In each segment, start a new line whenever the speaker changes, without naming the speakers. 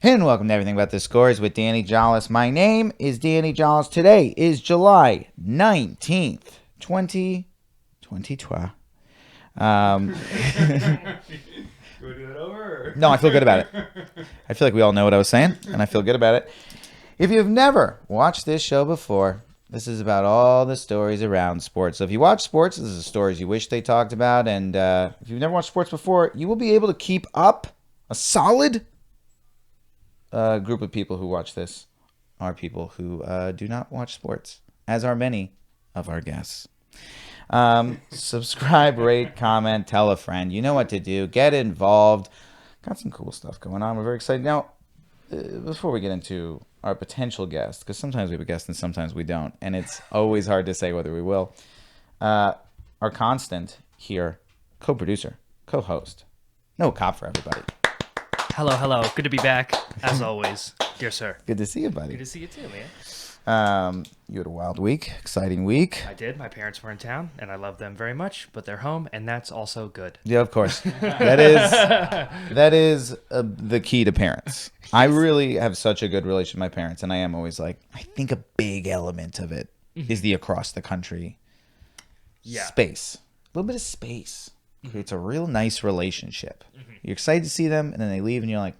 And welcome to Everything About the Scores with Danny Jollis. My name is Danny Jollis. Today is July 19th, 2022. No, I feel good about it. I feel like we all know what I was saying, and I feel good about it. If you've never watched this show before, this is about all the stories around sports. So if you watch sports, this is the stories you wish they talked about. And if you've never watched sports before, you will be able to keep up a solid group of people who watch this are people who do not watch sports, as are many of our guests. Subscribe, rate, comment, tell a friend. You know what to do. Get involved. Got some cool stuff going on. We're very excited. Now, before we get into our potential guest, because sometimes we have a guest and sometimes we don't, and it's always hard to say whether we will, our constant here, co-producer, co-host, Noah Cop for everybody.
Hello, hello. Good to be back, as always, dear sir.
Good to see you, buddy.
Good to see you too, man.
You had a wild week, exciting week.
I did. My parents were in town, and I love them very much, but they're home, and that's also good.
Yeah, of course. That is the key to parents. I really have such a good relationship with my parents, and I am always like, I think a big element of it is the across the country space. A little bit of space creates a real nice relationship. You're excited to see them, and then they leave, and you're like,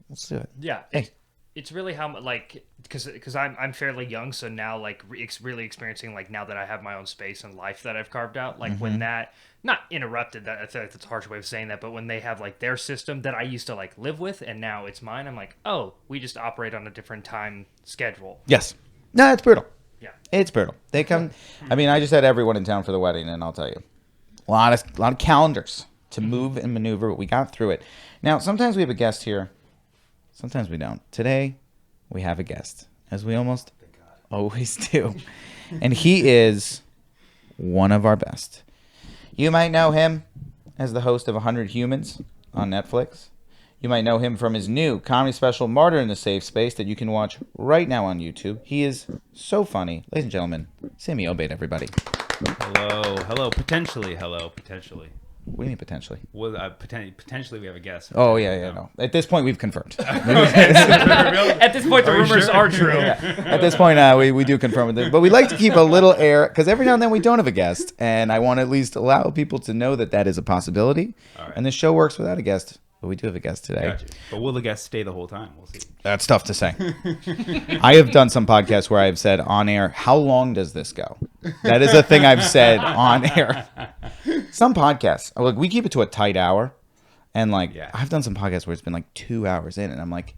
let's do it.
Yeah.
Hey.
It's really how, like, because I'm fairly young, so now, like, really experiencing, like, now that I have my own space and life that I've carved out, like, when that, not interrupted, I feel like that's a harsh way of saying that, but when they have, like, their system that I used to, like, live with, and now it's mine, I'm like, oh, we just operate on a different time schedule.
Yes. No, it's brutal.
Yeah.
It's brutal. They come, I mean, I just had everyone in town for the wedding, and I'll tell you, a lot of calendars to move and maneuver, but we got through it. Now, sometimes we have a guest here. Sometimes we don't. Today, we have a guest, as we almost always do. And he is one of our best. You might know him as the host of 100 Humans on Netflix. You might know him from his new comedy special, Martyr in the Safe Space, that you can watch right now on YouTube. He is so funny. Ladies and gentlemen, Sammy Obeid, everybody.
Hello. Potentially.
What do you mean potentially?
Well, potentially we have a guest.
Oh, yeah, no. At this point, we've confirmed.
At this point, the rumors are true.
Yeah. At this point, we do confirm it. But we like to keep a little air, because every now and then we don't have a guest, and I want to at least allow people to know that that is a possibility. All right. And this show works without a guest, but we do have a guest today.
Gotcha. But will the guest stay the whole time? We'll see.
That's tough to say. I have done some podcasts where I've said on air, how long does this go? That is a thing I've said on air. Some podcasts, like, we keep it to a tight hour. And like, I've done some podcasts where it's been like 2 hours in, and I'm like,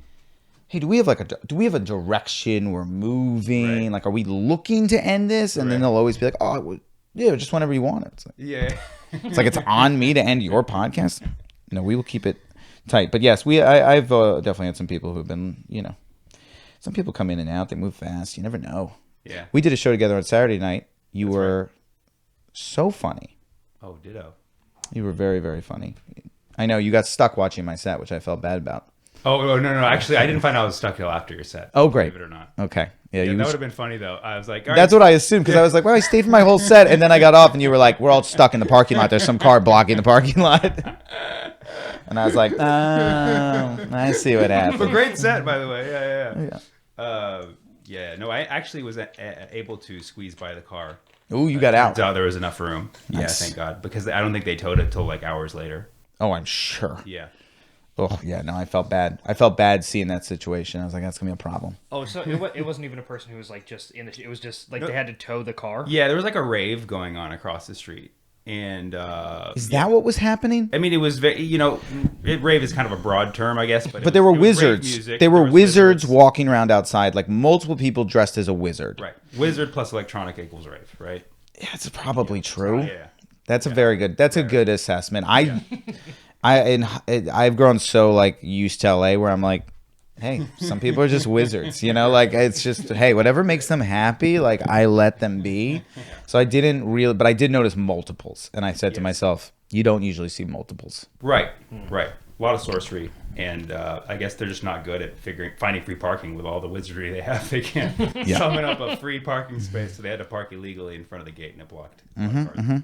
hey, do we have a direction we're moving? Right. Like, are we looking to end this? And then they'll always be like, oh, yeah, just whenever you want it. It's like, it's like it's on me to end your podcast. No, we will keep it tight. But yes, I've definitely had some people who've been, some people come in and out. They move fast. You never know. Yeah. We did a show together on Saturday night. You were so funny.
Oh, ditto.
You were very, very funny. I know you got stuck watching my set, which I felt bad about.
Oh, no. Actually, I didn't find out I was stuck till after your set.
Oh, great.
Believe it or not.
Okay.
Yeah, that would have been funny, though. I was like, all right.
That's what I assumed, because I was like, well, I stayed for my whole set, and then I got off, and you were like, we're all stuck in the parking lot. There's some car blocking the parking lot. And I was like, oh, I see what happened.
A great set, by the way. Yeah. No, I actually was able to squeeze by the car.
Ooh, you got out.
There was enough room. Nice. Yeah, thank God. Because I don't think they towed it till like hours later.
Oh, I'm sure.
Yeah.
Oh, yeah. No, I felt bad. I felt bad seeing that situation. I was like, that's going to be a problem.
Oh, so it wasn't even a person who was like just in the... It was just like they had to tow the car?
Yeah, there was like a rave going on across the street. And
is that what was happening?
I mean, it was very, rave is kind of a broad term, I guess. But
there were wizards. There were wizards walking around outside, like multiple people dressed as a wizard.
Right. Wizard plus electronic equals rave, right?
Yeah, it's probably true.
Yeah.
That's a very good. That's a good assessment. I've grown so like used to LA where I'm like, hey, some people are just wizards, like it's just, hey, whatever makes them happy, like I let them be. So I didn't really, but I did notice multiples. And I said to myself, you don't usually see multiples.
Right. A lot of sorcery. And I guess they're just not good at finding free parking with all the wizardry they have. They can't summon up a free parking space. So they had to park illegally in front of the gate and it blocked. Yeah.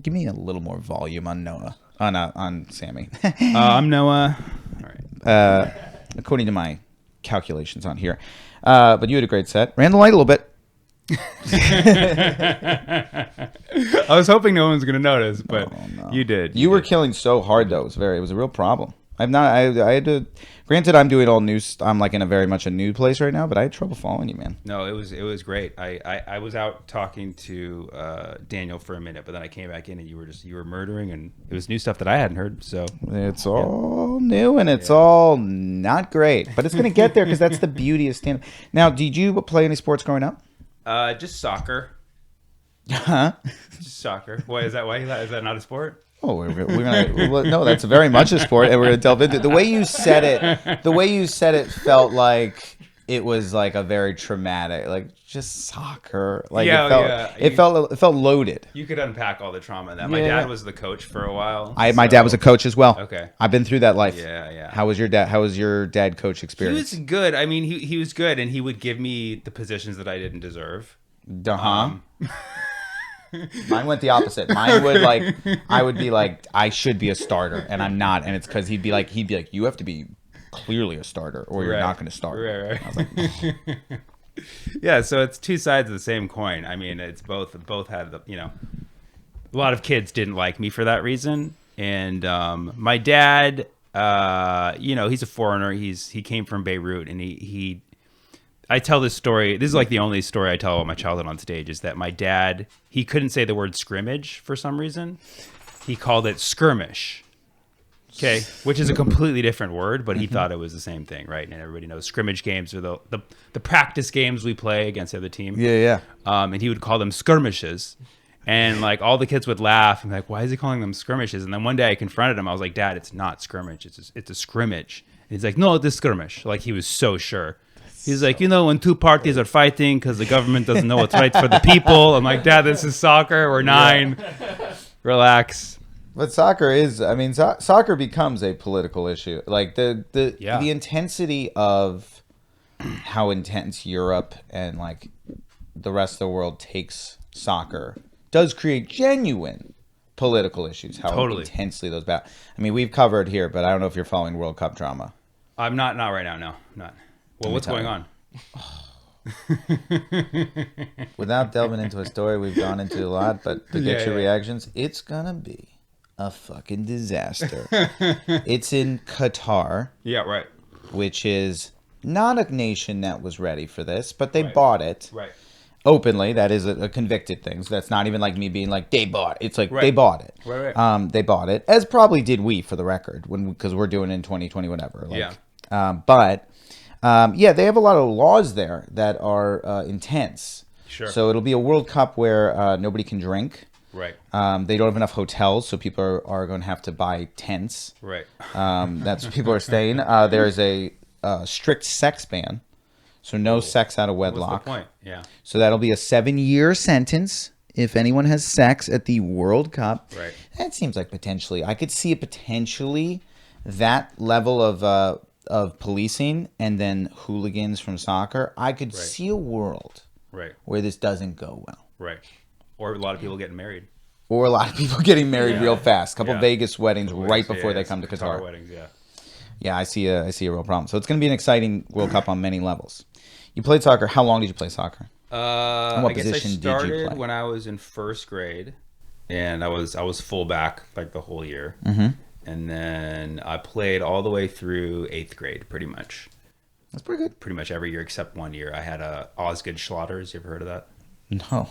Give me a little more volume on Noah. On Sammy.
I'm Noah.
All right. according to my calculations on here. But you had a great set. Ran the light a little bit.
I was hoping no one was going to notice, but you did.
You were killing so hard though. It was a real problem. I had to. Granted, I'm doing all new. I'm like in a very much a new place right now, but I had trouble following you, man.
No, it was great. I was out talking to Daniel for a minute, but then I came back in and you were murdering, and it was new stuff that I hadn't heard. So
it's all new and it's all not great, but it's gonna get there because that's the beauty of stand-up. Now, did you play any sports growing up?
Just soccer.
Huh?
Just soccer. Why is that? Why is that not a sport?
Oh, we're gonna no. That's very much a sport, and we're gonna delve into it. The way you said it felt like it was like a very traumatic, like just soccer. Like it felt loaded.
You could unpack all the trauma in that. My dad was the coach for a while.
My dad was a coach as well.
Okay,
I've been through that life.
Yeah.
How was your dad coach experience?
He was good. I mean, he was good, and he would give me the positions that I didn't deserve.
Mine went the opposite. Mine would I would be like, I should be a starter, and I'm not, and it's because he'd be like, you have to be clearly a starter, or you're not going to start.
Right.
I was like,
yeah. So it's two sides of the same coin. I mean, it's both had the a lot of kids didn't like me for that reason, and my dad, he's a foreigner. He came from Beirut, and I tell this story. This is like the only story I tell about my childhood on stage is that my dad, he couldn't say the word scrimmage for some reason. He called it skirmish. Okay. Which is a completely different word, but he thought it was the same thing, right? And everybody knows scrimmage games are the practice games we play against the other team.
Yeah.
And he would call them skirmishes. And like all the kids would laugh and be like, why is he calling them skirmishes? And then one day I confronted him. I was like, Dad, it's not skirmish. It's a scrimmage. And he's like, no, it's a skirmish. Like he was so sure. He's like, when two parties are fighting because the government doesn't know what's right for the people. I'm like, Dad, this is soccer. We're 9. Relax.
But soccer becomes a political issue. Like the intensity of how intense Europe and like the rest of the world takes soccer does create genuine political issues. How intensely those battles. I mean, we've covered here, but I don't know if you're following World Cup drama.
I'm not right now. No, I'm not. Well, what's going on?
Without delving into a story we've gone into a lot, but to get your reactions, it's gonna be a fucking disaster. It's in Qatar.
Yeah, right.
Which is not a nation that was ready for this, but they bought it.
Right.
Openly, that is a convicted thing. So that's not even like me being like, they bought it. It's like, they bought it.
Right.
They bought it, as probably did we, for the record, because we're doing it in 2020, whatever. They have a lot of laws there that are intense.
Sure.
So it'll be a World Cup where nobody can drink.
Right.
They don't have enough hotels, so people are going to have to buy tents.
Right.
That's where people are staying. There is a strict sex ban, so no sex out of wedlock.
What's the point? Yeah.
So that'll be a 7-year sentence if anyone has sex at the World Cup.
Right.
That seems like I could see it potentially that level of policing and then hooligans from soccer. I could see a world where this doesn't go well.
Right. Or a lot of people getting married.
Or a lot of people getting married real fast. Couple Vegas weddings right before they come to Qatar.
Weddings, yeah.
Yeah, I see a real problem. So it's going to be an exciting World Cup on many levels. You played soccer. How long did you play soccer?
I guess I started when I was in first grade, and I was fullback like the whole year.
Mm-hmm.
And then I played all the way through 8th grade, pretty much.
That's pretty good.
Pretty much every year except one year. I had a Osgood Schlatters. You ever heard of that?
No.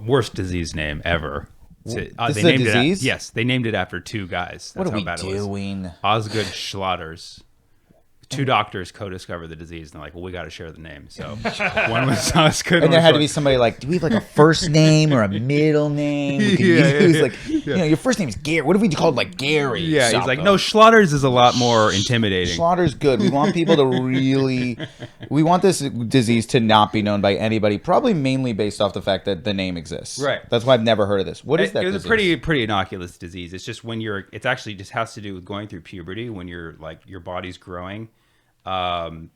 Worst disease name ever.
This is a disease?
Yes, they named it after 2 guys. That's
what are
how bad
we doing?
It was. Osgood Schlatters. 2 doctors co-discovered the disease, and they're like, well, we got to share the name. So one was Osgood.
And there had to be somebody like, do we have like a first name or a middle name we could use? Like, your first name is Gary. What if we called like Gary?
Yeah, he's like, no, Schlatters is a lot more intimidating.
Schlatters good. We want people to we want this disease to not be known by anybody, probably mainly based off the fact that the name exists.
Right.
That's why I've never heard of this. What is that
disease?
It was
a pretty innocuous disease. It's just when it actually just has to do with going through puberty, when you're like, your body's growing.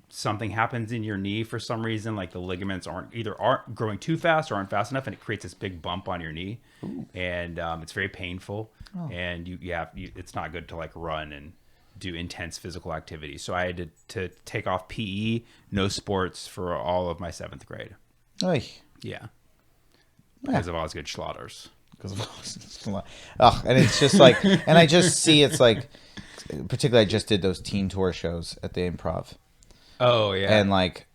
Something happens in your knee for some reason, like the ligaments aren't growing too fast or aren't fast enough, and it creates this big bump on your knee. Ooh. And it's very painful. And it's not good to like run and do intense physical activity. So I had to take off PE, no sports for all of my 7th grade.
Oy.
Yeah. Because of Osgood Schlatters.
And it's just like, and I just see it's like, particularly I just did those teen tour shows at the Improv.
Oh, yeah.
And like,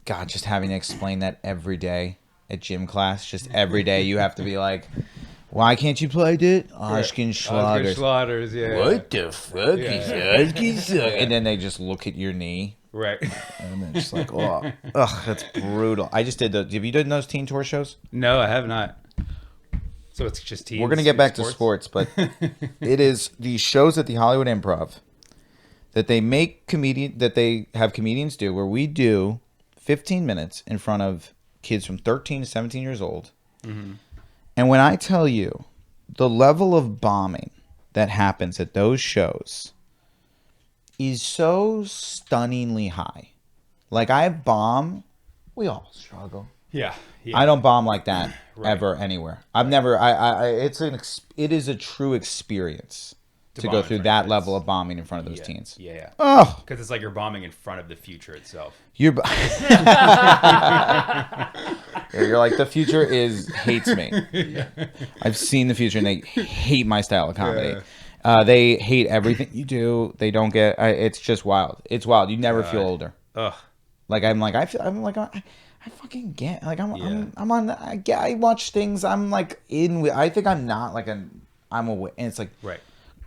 God, just having to explain that every day at gym class, just every day you have to be like, why can't you play it? Osgood Schlatters.
Schlatters, yeah.
What the fuck is Osgood Schlatters? And then they just look at your knee.
Right.
And they're just like, oh, ugh, that's brutal. I just did have you done those teen tour shows?
No, I have not. So it's just teens.
We're going to get back to sports, but it is these shows at the Hollywood Improv that they have comedians do, where we do 15 minutes in front of kids from 13 to 17 years old. Mm-hmm. And when I tell you the level of bombing that happens at those shows is so stunningly high. Like, I bomb, we all struggle.
Yeah.
I don't bomb like that ever anywhere. I've never. It is a true experience to go through that level of bombing in front of those teens.
Yeah.
Oh,
because it's like you're bombing in front of the future itself.
You're like, the future hates me. Yeah. I've seen the future and they hate my style of comedy. Yeah. They hate everything you do. They don't get. It's just wild. It's wild. You never feel older. Ugh. Like I fucking get like I'm on. I watch things. I'm like in. I think I'm not like I'm away, and it's like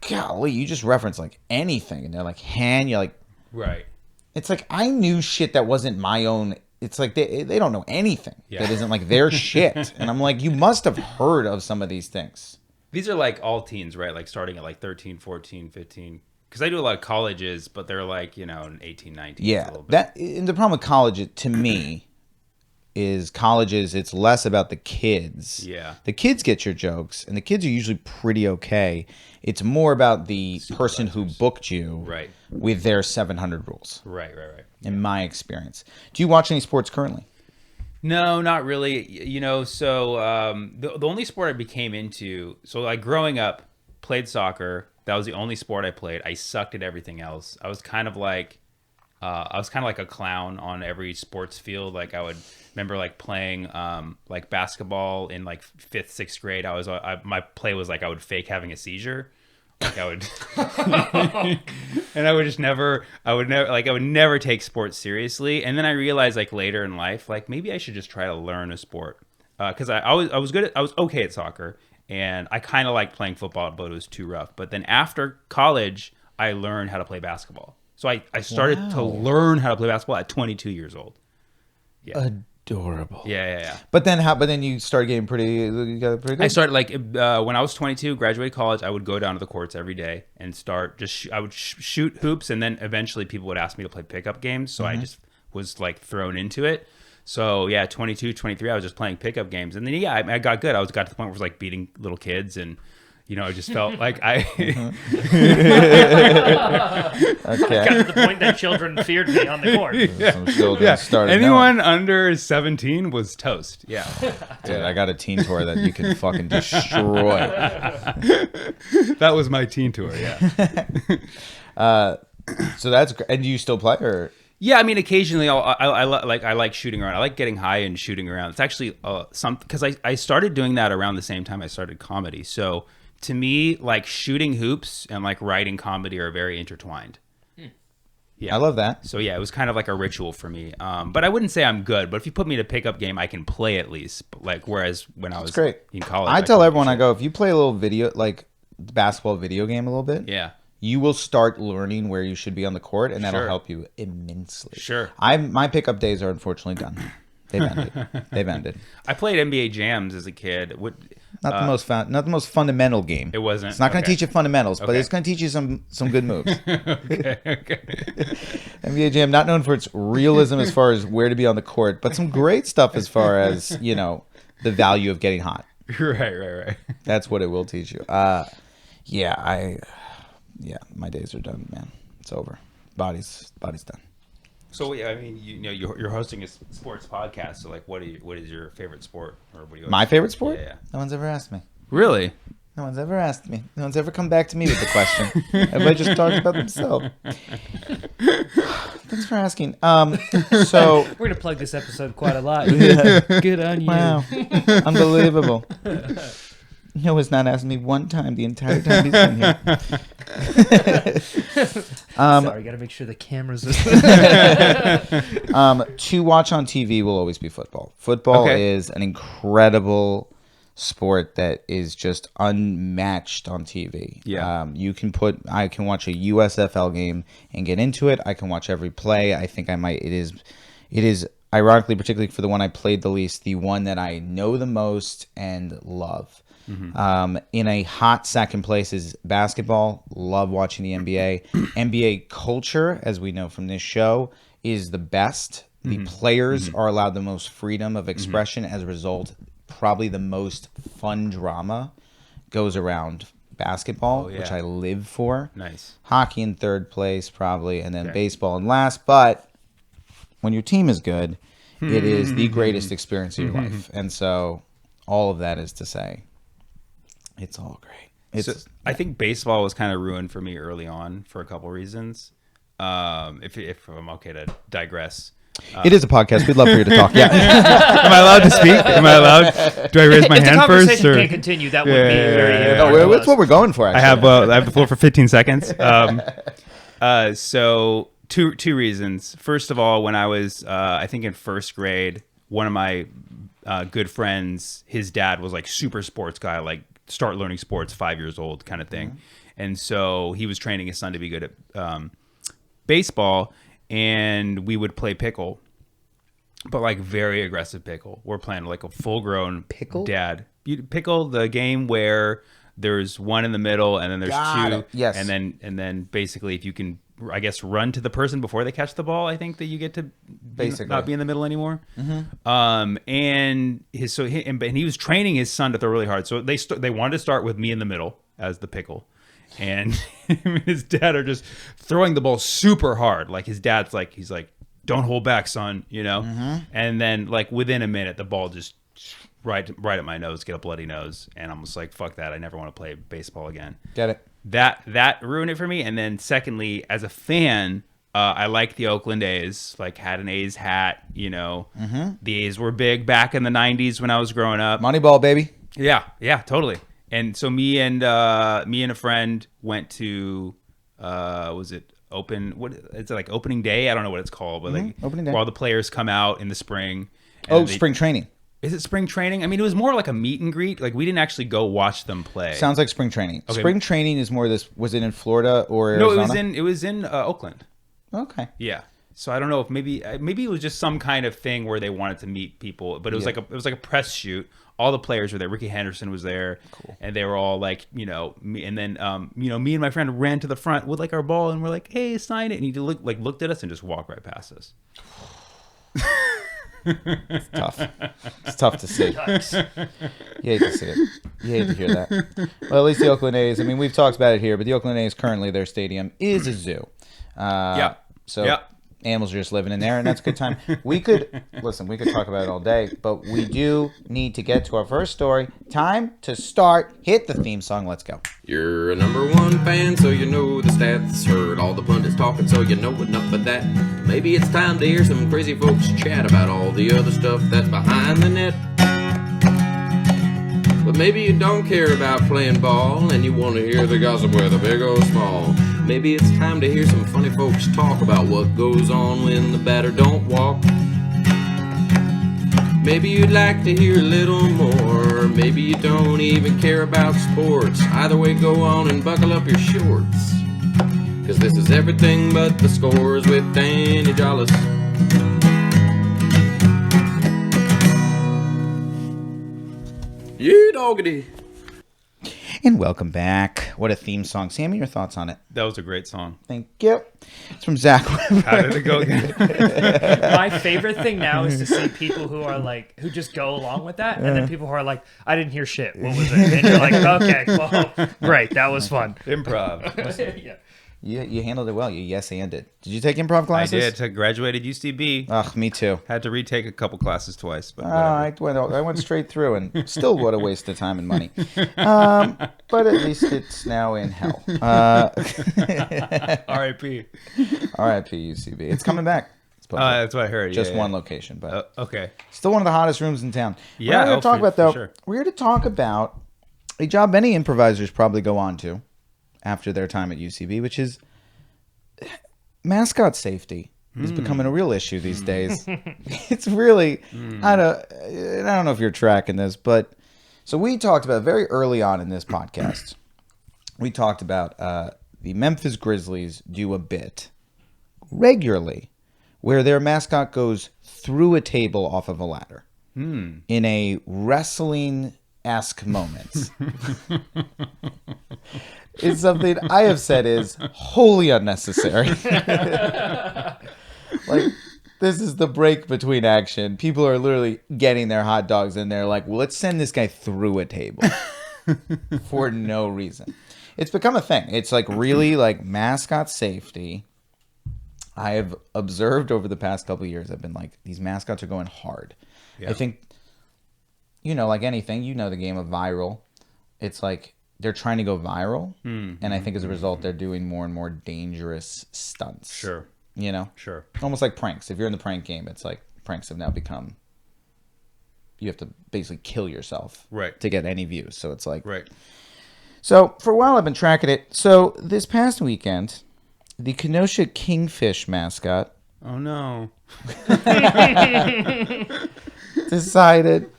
golly, you just reference like anything, and they're like, you're like,
right.
It's like I knew shit that wasn't my own. It's like they don't know anything that isn't like their shit, and I'm like, you must have heard of some of these things.
These are like all teens, right? Like starting at like 13, 14, 15. Because I do a lot of colleges, but they're like 18, 19.
Yeah, and the problem with college, to me, is colleges, it's less about the kids.
Yeah.
The kids get your jokes, and the kids are usually pretty okay. It's more about the person who booked you with their 700 rules.
Right.
In my experience. Do you watch any sports currently?
No, not really. So the only sport I became into, so like growing up, played soccer. That was the only sport I played. I sucked at everything else. I was kind of like a clown on every sports field. Like I would remember like playing like basketball in like 5th, 6th grade. My play was like I would fake having a seizure. Like I would, and I would never take sports seriously. And then I realized like later in life, like maybe I should just try to learn a sport. Cause I was okay at soccer. And I kind of liked playing football, but it was too rough. But then after college, I learned how to play basketball. So I started to learn how to play basketball at 22 years old. Yeah.
Adorable.
Yeah.
But then you started getting you got pretty good.
I started like when I was 22, graduated college. I would go down to the courts every day and start I would shoot hoops, and then eventually people would ask me to play pickup games. So I just was like thrown into it. So yeah, 22, 23, I was just playing pickup games, and then I got good. I got to the point where I was like beating little kids, and I just felt like I
got to the point that children feared me on the court.
Some children started
anyone under 17 was toast. Yeah,
dude, I got a teen tour that you can fucking destroy.
That was my teen tour. Yeah.
So that's and do you still play or?
Yeah, I mean, occasionally I like shooting around. I like getting high and shooting around. It's actually because I started doing that around the same time I started comedy. So to me, like shooting hoops and like writing comedy are very intertwined. Yeah,
I love that.
So yeah, it was kind of like a ritual for me. But I wouldn't say I'm good. But if you put me in a pickup game, I can play at least. Like whereas when I was in college,
I tell everyone I go, if you play a little video like basketball video game a little bit, you will start learning where you should be on the court, and that'll help you immensely.
Sure.
My pickup days are unfortunately done. They've ended.
I played NBA Jams as a kid.
Not the most fundamental game.
It wasn't.
It's not going to teach you fundamentals, but it's going to teach you some good moves.
Okay.
NBA Jam, not known for its realism as far as where to be on the court, but some great stuff as far as the value of getting hot.
Right.
That's what it will teach you. Yeah, my days are done, man. It's over. Body's done.
So yeah, I mean, you're hosting a sports podcast. So like, what is your favorite sport, or what do you?
My favorite sport?
Yeah.
No one's ever asked me.
Really?
No one's ever asked me. No one's ever come back to me with the question. Everybody just talks about themselves. Thanks for asking. So
We're gonna plug this episode quite a lot. Good on you.
wow, unbelievable. Noah's not asked me one time the entire time he's been here.
Sorry, gotta make sure the cameras.
To watch on TV will always be football. Football is an incredible sport that is just unmatched on TV.
Yeah.
I can watch a USFL game and get into it. I can watch every play. I think I might. It is ironically, particularly for the one I played the least, the one that I know the most and love. In a hot second place is basketball. Love watching the NBA. NBA culture, as we know from this show, is the best. The players are allowed the most freedom of expression. As a result, probably the most fun drama goes around basketball, which I live for.
Nice.
Hockey in third place, probably, and then baseball in last. But when your team is good, it is the greatest experience of your life. And so all of that is to say, it's all great.
I think baseball was kind of ruined for me early on for a couple reasons. If I'm okay to digress.
It is a podcast. We'd love for you to talk. Yeah.
Am I allowed to speak? Am I allowed? Do I raise my hand first?
If the conversation can't continue, that would be very...
No, that's what we're going for, actually.
I have the floor for 15 seconds. So two reasons. First of all, when I was, I think in first grade, one of my good friends, his dad was like super sports guy, like start learning sports 5 years old kind of thing. And so he was training his son to be good at baseball, and we would play pickle, but like very aggressive pickle. We're playing like a full-grown
pickle
dad. Pickle, the game where there's one in the middle and then there's two.
Yes.
And then basically if you can, I guess, run to the person before they catch the ball, I think that you get to basically not be in the middle anymore. And he was training his son to throw really hard. So they wanted to start with me in the middle as the pickle. And his dad are just throwing the ball super hard. Like his dad's like, he's like, don't hold back, son, you know? And then like within a minute, the ball just right at my nose, get a bloody nose. And I'm just like, fuck that. I never want to play baseball again.
Get it.
That ruined it for me. And then secondly, as a fan, I like the Oakland A's, like had an A's hat, you know. The A's were big back in the 90s when I was growing up.
Moneyball, baby.
Yeah, totally. And so me and a friend went to was it opening day? I don't know what it's called, but like
opening day,
while the players come out in the spring.
Spring training.
Is it spring training? I mean, it was more like a meet and greet. Like we didn't actually go watch them play.
Sounds like spring training. Okay. Spring training is more this. Was it in Florida or
Arizona?
No,
it was in Oakland.
Okay.
Yeah. So I don't know if maybe it was just some kind of thing where they wanted to meet people, but it was like a press shoot. All the players were there. Ricky Henderson was there, and they were all like, you know, me. And then, me and my friend ran to the front with like our ball, and we're like, "Hey, sign it!" And he looked at us and just walked right past us.
It's tough. It's tough to see. You hate to see it. You hate to hear that. Well, at least the Oakland A's. I mean, we've talked about it here, but the Oakland A's currently their stadium is a zoo. Animals are just living in there, and that's a good time. We could talk about it all day, but we do need to get to our first story. Time to start. Hit the theme song. Let's go.
You're a number one fan, so you know the stats. Heard all the pundits talking, so you know enough of that. Maybe it's time to hear some crazy folks chat about all the other stuff that's behind the net. But maybe you don't care about playing ball, and you want to hear the gossip whether big or small. Maybe it's time to hear some funny folks talk about what goes on when the batter don't walk. Maybe you'd like to hear a little more. Maybe you don't even care about sports. Either way, go on and buckle up your shorts. 'Cause this is everything but the scores with Danny Jollis. Yeah, doggity.
And welcome back. What a theme song. Sammy, your thoughts on it?
That was a great song.
Thank you. It's from Zach Weber.
How did it go again?
My favorite thing now is to see people who are like, who just go along with that, and then people who are like, I didn't hear shit. What was it? And you're like, okay, well, great. That was fun.
Improv.
Yeah.
You handled it well. You yes-anded. Did you take improv classes?
I did. I graduated UCB.
Ugh, me too.
Had to retake a couple classes twice, but
I went straight through and still what a waste of time and money. But at least it's now in hell.
R.I.P.
R.I.P. UCB. It's coming back.
That's what I heard.
Just one location, but
okay.
Still one of the hottest rooms in town.
Yeah,
we're here to talk about though.
Sure.
We're here to talk about a job many improvisers probably go on to after their time at UCB, which is mascot safety. Is becoming a real issue these days. It's really I don't know if you're tracking this, but so we talked about very early on in this podcast. We talked about the Memphis Grizzlies do a bit regularly where their mascot goes through a table off of a ladder in a wrestling-esque moment. It's something I have said is wholly unnecessary. Like, this is the break between action. People are literally getting their hot dogs and they're like, well, let's send this guy through a table for no reason. It's become a thing. It's like really like mascot safety. I have observed over the past couple of years, I've been like, these mascots are going hard. Yeah. I think, like anything, the game of viral. It's like they're trying to go viral. And I think as a result, they're doing more and more dangerous stunts.
Sure.
Sure. Almost like pranks. If you're in the prank game, it's like pranks have now become, you have to basically kill yourself to get any views. So it's like, So for a while I've been tracking it. So this past weekend, the Kenosha Kingfish mascot.
Oh no.
Decided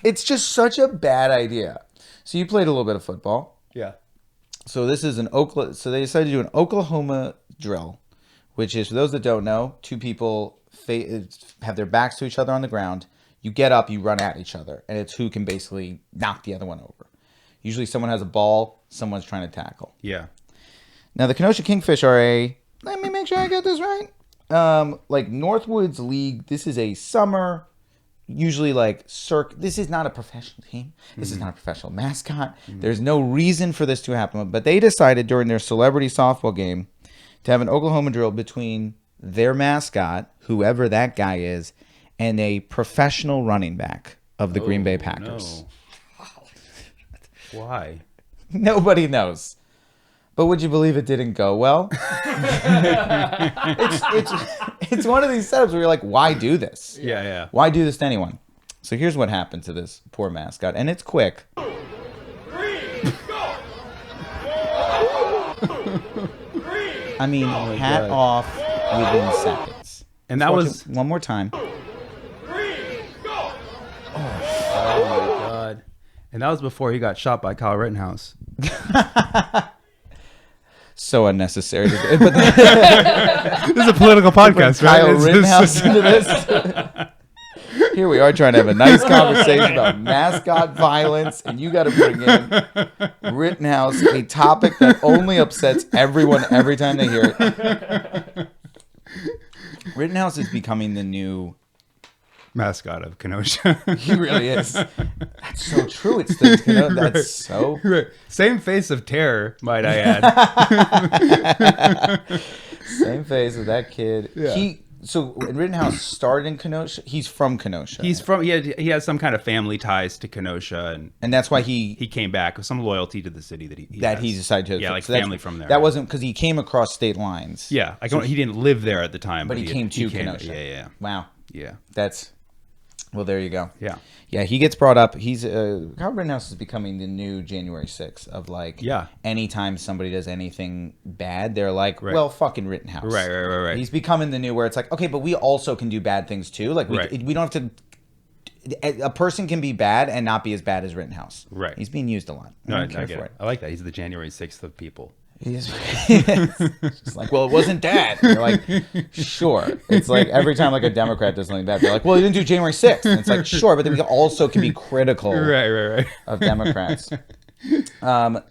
it's just such a bad idea. So you played a little bit of football.
Yeah.
So this is so they decided to do an Oklahoma drill, which is, for those that don't know, two people have their backs to each other on the ground. You get up, you run at each other, and it's who can basically knock the other one over. Usually someone has a ball, someone's trying to tackle.
Yeah.
Now, the Kenosha Kingfish are let me make sure I get this right, like Northwoods League. This is a summer, usually like this is not a professional team. This is not a professional mascot. There's no reason for this to happen, but they decided during their celebrity softball game to have an Oklahoma drill between their mascot, whoever that guy is, and a professional running back of the Green Bay Packers.
No. Why?
Nobody knows. But would you believe it didn't go well? It's one of these setups where you're like, why do this?
Yeah.
Why do this to anyone? So here's what happened to this poor mascot, and it's quick.
3, go!
I mean, hat off within seconds.
And that was
one more time.
3, go!
Oh my god! And that was before he got shot by Kyle Rittenhouse.
So unnecessary. But
this is a political podcast, right?
Kyle Rittenhouse into this. Here we are trying to have a nice conversation about mascot violence, and you got to bring in Rittenhouse, a topic that only upsets everyone every time they hear it. Rittenhouse is becoming the new
mascot of Kenosha.
He really is. That's so true. It's the that's so
same face of terror, might I add.
Same face of that kid. Yeah. So Rittenhouse started in Kenosha. He's from Kenosha.
He has some kind of family ties to Kenosha,
and that's why he
came back with some loyalty to the city that he
decided to.
Yeah, like family from there.
That wasn't because he came across state lines.
Yeah, he didn't live there at the time,
but he came to Kenosha.
Yeah.
Wow.
Yeah.
Well, there you go.
Yeah.
Yeah, he gets brought up. Kyle Rittenhouse is becoming the new January 6th of like, anytime somebody does anything bad, they're like, well, fucking Rittenhouse.
Right.
He's becoming the new where it's like, okay, but we also can do bad things too. Like, we don't have to, a person can be bad and not be as bad as Rittenhouse.
Right.
He's being used a lot.
I get it. I like that. He's the January 6th of people.
He's just like, well, it wasn't that. You're like, sure. It's like every time like a Democrat does something bad, they're like, well, you didn't do January 6th. And it's like, sure, but then we also can be critical of Democrats. Your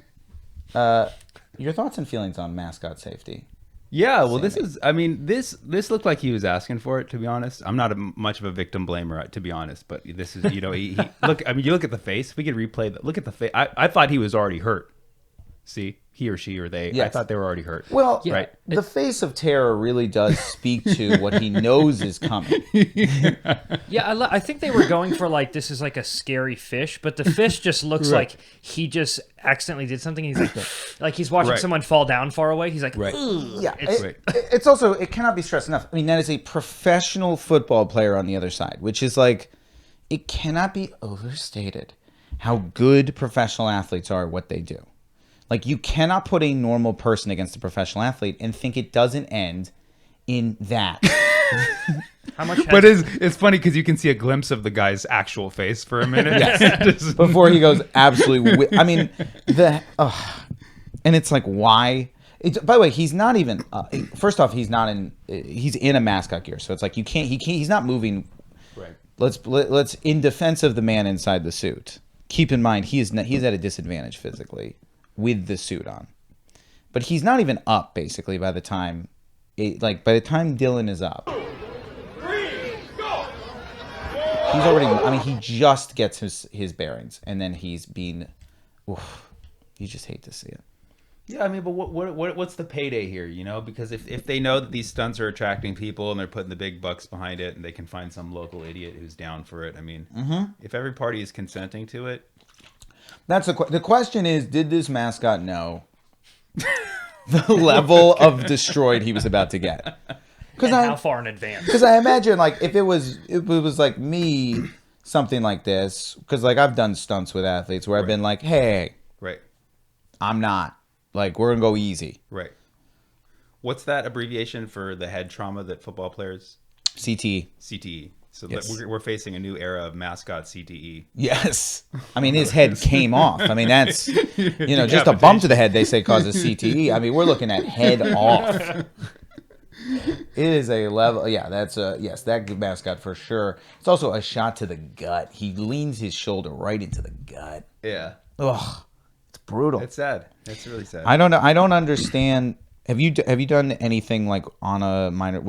thoughts and feelings on mascot safety?
Yeah, well, this looked like he was asking for it, to be honest. I'm not much of a victim blamer, to be honest, but this is, look, you look at the face. We could replay that. Look at the face. I thought he was already hurt. See? he or she or they. I
Yes.
thought they were already hurt.
Well,
Right.
the face of terror really does speak to what he knows is coming.
Yeah, I think they were going for like this is like a scary fish, but the fish just looks like he just accidentally did something. He's like he's watching
Right.
someone fall down far away. He's like,
Right.
"Ugh."
Yeah,
It's-
it's also, it cannot be stressed enough. I mean, that is a professional football player on the other side, which is like, it cannot be overstated how good professional athletes are at what they do. Like, you cannot put a normal person against a professional athlete and think it doesn't end in that.
How much?
But it's funny because you can see a glimpse of the guy's actual face for a minute. Just-
Before he goes absolutely I mean, and it's like, why? By the way, he's not even first off, he's in a mascot gear, so it's like he's not moving.
Right.
Let's in defense of the man inside the suit, keep in mind he's at a disadvantage physically with the suit on, but he's not even up basically by the time Dylan is up.
Green, go!
He's already, I mean, he just gets his bearings, and then he's being, you just hate to see it.
Yeah, I mean, but what's the payday here? You know, because if they know that these stunts are attracting people and they're putting the big bucks behind it, and they can find some local idiot who's down for it. I mean, if every party is consenting to it,
That's the question is, did this mascot know the level of destroyed he was about to get?
and how far in advance?
Because I imagine, like, if it was like me, something like this, because like I've done stunts with athletes where I've been like, hey,
right,
I'm not, like, we're gonna go easy.
right. What's that abbreviation for the head trauma that football players?
CTE.
CTE. So
Yes.
we're facing a new era of mascot CTE.
Yes. I mean, his head came off. I mean, that's, just a bump to the head, they say, causes CTE. I mean, we're looking at head off. It is a level. Yeah, yes, that mascot for sure. It's also a shot to the gut. He leans his shoulder right into the gut.
Yeah,
Ugh. It's brutal.
it's sad. It's really sad.
I don't know. I don't understand. Have you done anything like on a minor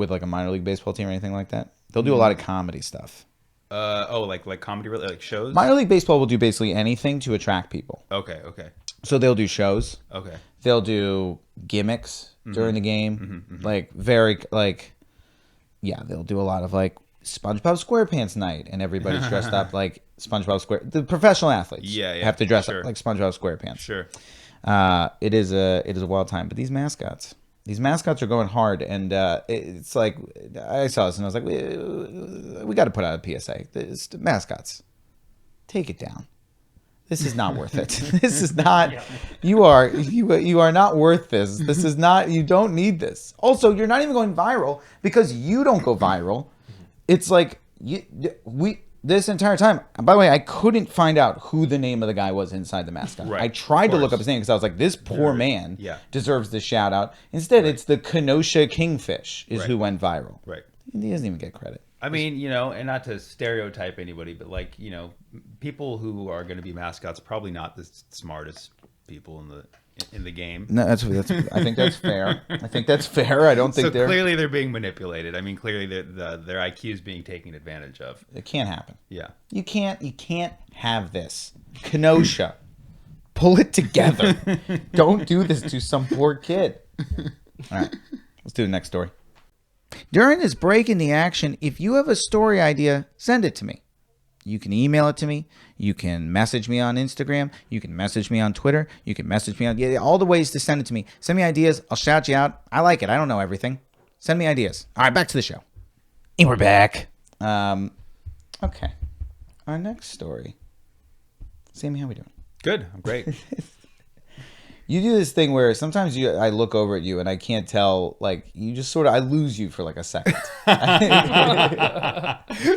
league baseball team or anything like that? They'll do a lot of comedy stuff.
Like comedy, like shows.
Minor league baseball will do basically anything to attract people.
Okay.
So they'll do shows.
Okay.
They'll do gimmicks during the game. Like they'll do a lot of like SpongeBob SquarePants night, and everybody's dressed up like SpongeBob the professional athletes.
Yeah,
have to dress
sure.
up like SpongeBob SquarePants.
Sure.
It is a wild time, but these mascots are going hard, and it's like I saw this and I was like, we got to put out a PSA. The mascots, take it down. This is not worth it. This is not.
Yeah.
You are not worth this. This is not. You don't need this. Also, you're not even going viral because you don't go viral. It's like this entire time. By the way, I couldn't find out who the name of the guy was inside the mascot.
Right,
I tried to
of
look up
course.
his name because I was like, this poor man
Yeah.
deserves the shout out. Instead, it's the Kenosha Kingfish is
Right.
who went viral.
Right.
He doesn't even get credit.
I mean, and not to stereotype anybody, but like, people who are going to be mascots are probably not the smartest people in the game.
No, that's. I think that's fair. I think that's fair. I don't think
So clearly they're being manipulated. I mean, clearly their IQ is being taken advantage of.
It can't happen.
Yeah.
You can't have this. Kenosha, pull it together. Don't do this to some poor kid. All right, let's do the next story. During this break in the action, if you have a story idea, send it to me. You can email it to me. You can message me on Instagram. You can message me on Twitter. You can message me on all the ways to send it to me. Send me ideas. I'll shout you out. I like it. I don't know everything. Send me ideas. All right, back to the show. And we're back. Okay. Our next story. Sammy, how we doing?
Good. I'm great.
You do this thing where sometimes I look over at you and I can't tell, like, you just sort of, I lose you for like a second.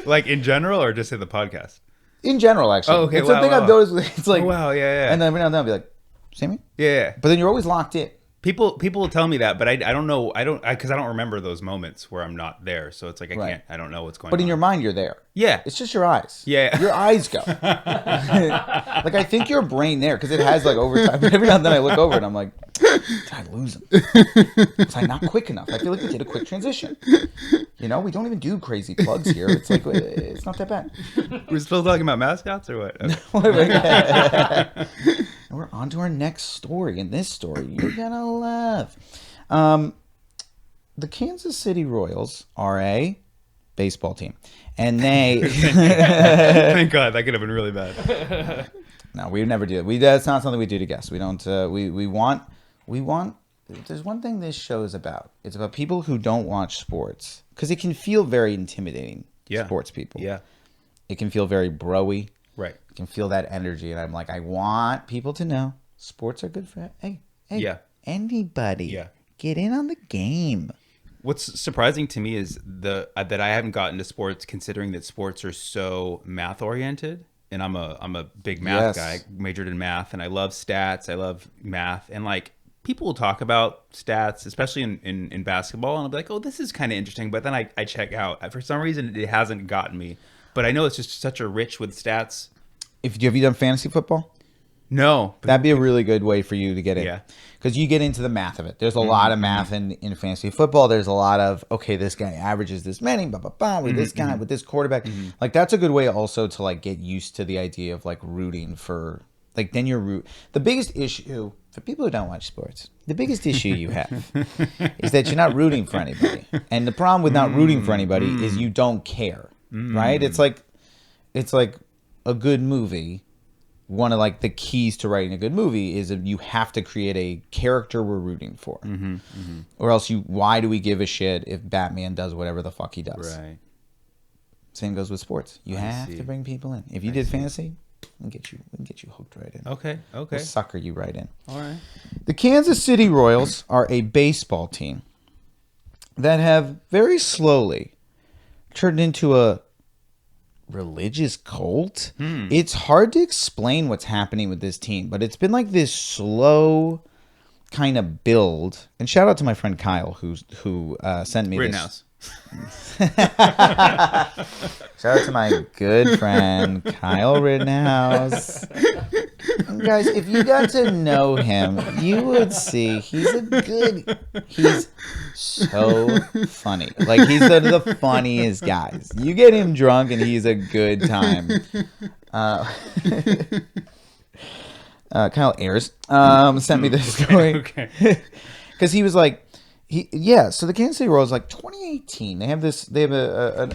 Like in general or just in the podcast?
In general, actually.
Oh, okay,
It's
wow,
the thing
wow.
I've noticed. It's like,
Oh, wow, yeah.
And then every now and then I'll be like, Sammy?
Yeah.
But then you're always locked in.
People will tell me that, but I don't know. Because I don't remember those moments where I'm not there. So it's like I don't know what's going on.
But in your mind, you're there.
Yeah.
It's just your eyes.
Yeah.
Your eyes go. Like, I think your brain there, because it has, like, over time. Every now and then I look over and I'm like, did I lose him? Was I not quick enough? I feel like we did a quick transition. We don't even do crazy plugs here. It's like, it's not that bad.
We're still talking about mascots or what? Okay.
And we're on to our next story. And this story, you're going to love. The Kansas City Royals are a baseball team. And they...
Thank God. That could have been really bad.
No, we would never do that. That's not something we do to guests. We don't... We want... There's one thing this show is about. It's about people who don't watch sports. Because it can feel very intimidating, sports people.
Yeah.
It can feel very bro-y.
Right.
You can feel that energy. And I'm like, I want people to know sports are good for... Hey, anybody.
Yeah.
Get in on the game.
What's surprising to me is that I haven't gotten to sports, considering that sports are so math oriented, and I'm a big math guy, majored in math, and I love stats, I love math, and like people will talk about stats, especially in basketball, and I'll be like, oh, this is kind of interesting, but then I check out. For some reason, it hasn't gotten me, but I know it's just such a rich with stats.
Have you done fantasy football?
No.
That'd be a really good way for you to get in.
Yeah.
Because you get into the math of it. There's a lot of math in fantasy football. There's a lot of, okay, this guy averages this many, with this guy, with this quarterback. Like, that's a good way also to, like, get used to the idea of, like, rooting for, like, then you're the biggest issue, for people who don't watch sports, the biggest issue you have is that you're not rooting for anybody. And the problem with not rooting for anybody is you don't care, right? It's like a good movie. One of like the keys to writing a good movie is that you have to create a character we're rooting for, or else why do we give a shit if Batman does whatever the fuck he does? Right. Same goes with sports. You have to bring people in. If you did fantasy, we can get you hooked right in.
Okay.
We'll sucker you right in.
All right.
The Kansas City Royals are a baseball team that have very slowly turned into a religious cult. It's hard to explain what's happening with this team, but it's been like this slow kind of build. And shout out to my friend Kyle who sent me
Rittenhouse.
Shout out to my good friend Kyle Rittenhouse. And guys, if you got to know him, you would see he's so funny. Like, he's the funniest guys. You get him drunk and he's a good time. Kyle Ayers sent me this story.
Okay.
Because he was like, so the Kansas City Royals, like 2018, they have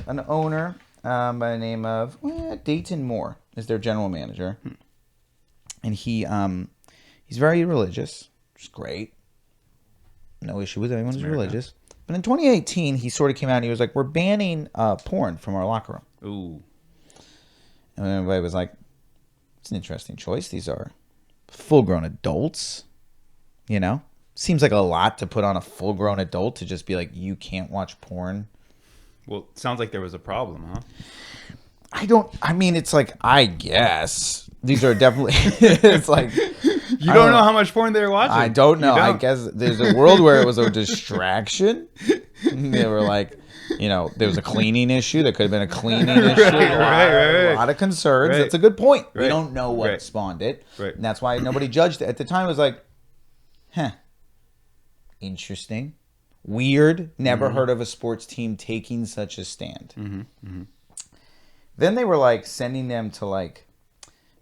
an owner by the name of Dayton Moore is their general manager. And he's very religious, which is great. No issue with anyone who's religious. But in 2018, he sort of came out and he was like, we're banning porn from our locker room.
Ooh.
And everybody was like, it's an interesting choice. These are full-grown adults, you know? Seems like a lot to put on a full-grown adult to just be like, you can't watch porn.
Well, it sounds like there was a problem, huh?
It's like, I guess. These are definitely, it's like.
You don't know how much porn they were watching?
I don't know. I guess there's a world where it was a distraction. They were like, there was a cleaning issue. There could have been a cleaning issue.
Right.
A lot of concerns.
Right.
That's a good point.
Right.
We don't know what spawned it.
Right.
And that's why nobody judged it. At the time, it was like, interesting. Weird. Never heard of a sports team taking such a stand. Then they were like sending them to like,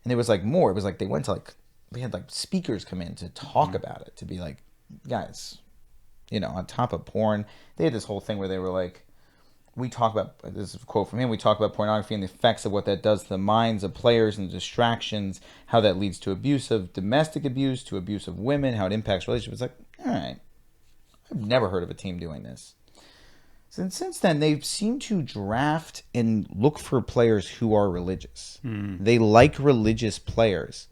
and there was like more. It was like they went to like, they had like speakers come in to talk about it, to be like, guys, on top of porn. They had this whole thing where they were like, we talk about, this is a quote from him, we talk about pornography and the effects of what that does to the minds of players and the distractions, how that leads to domestic abuse, to abuse of women, how it impacts relationships. It's like, all right, I've never heard of a team doing this. Since then, they've seemed to draft and look for players who are religious. They like religious players.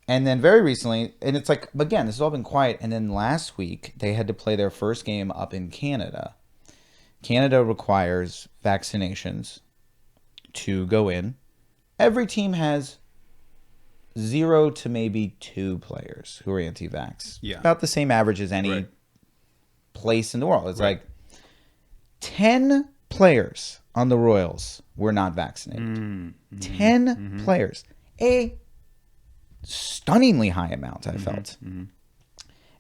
And then very recently, and it's like, again, this has all been quiet. And then last week, they had to play their first game up in Canada. Canada requires vaccinations to go in. Every team has 0 to maybe 2 players who are anti-vax.
Yeah.
About the same average as any place in the world. It's like 10 players on the Royals were not vaccinated. 10 players. A stunningly high amount, I felt.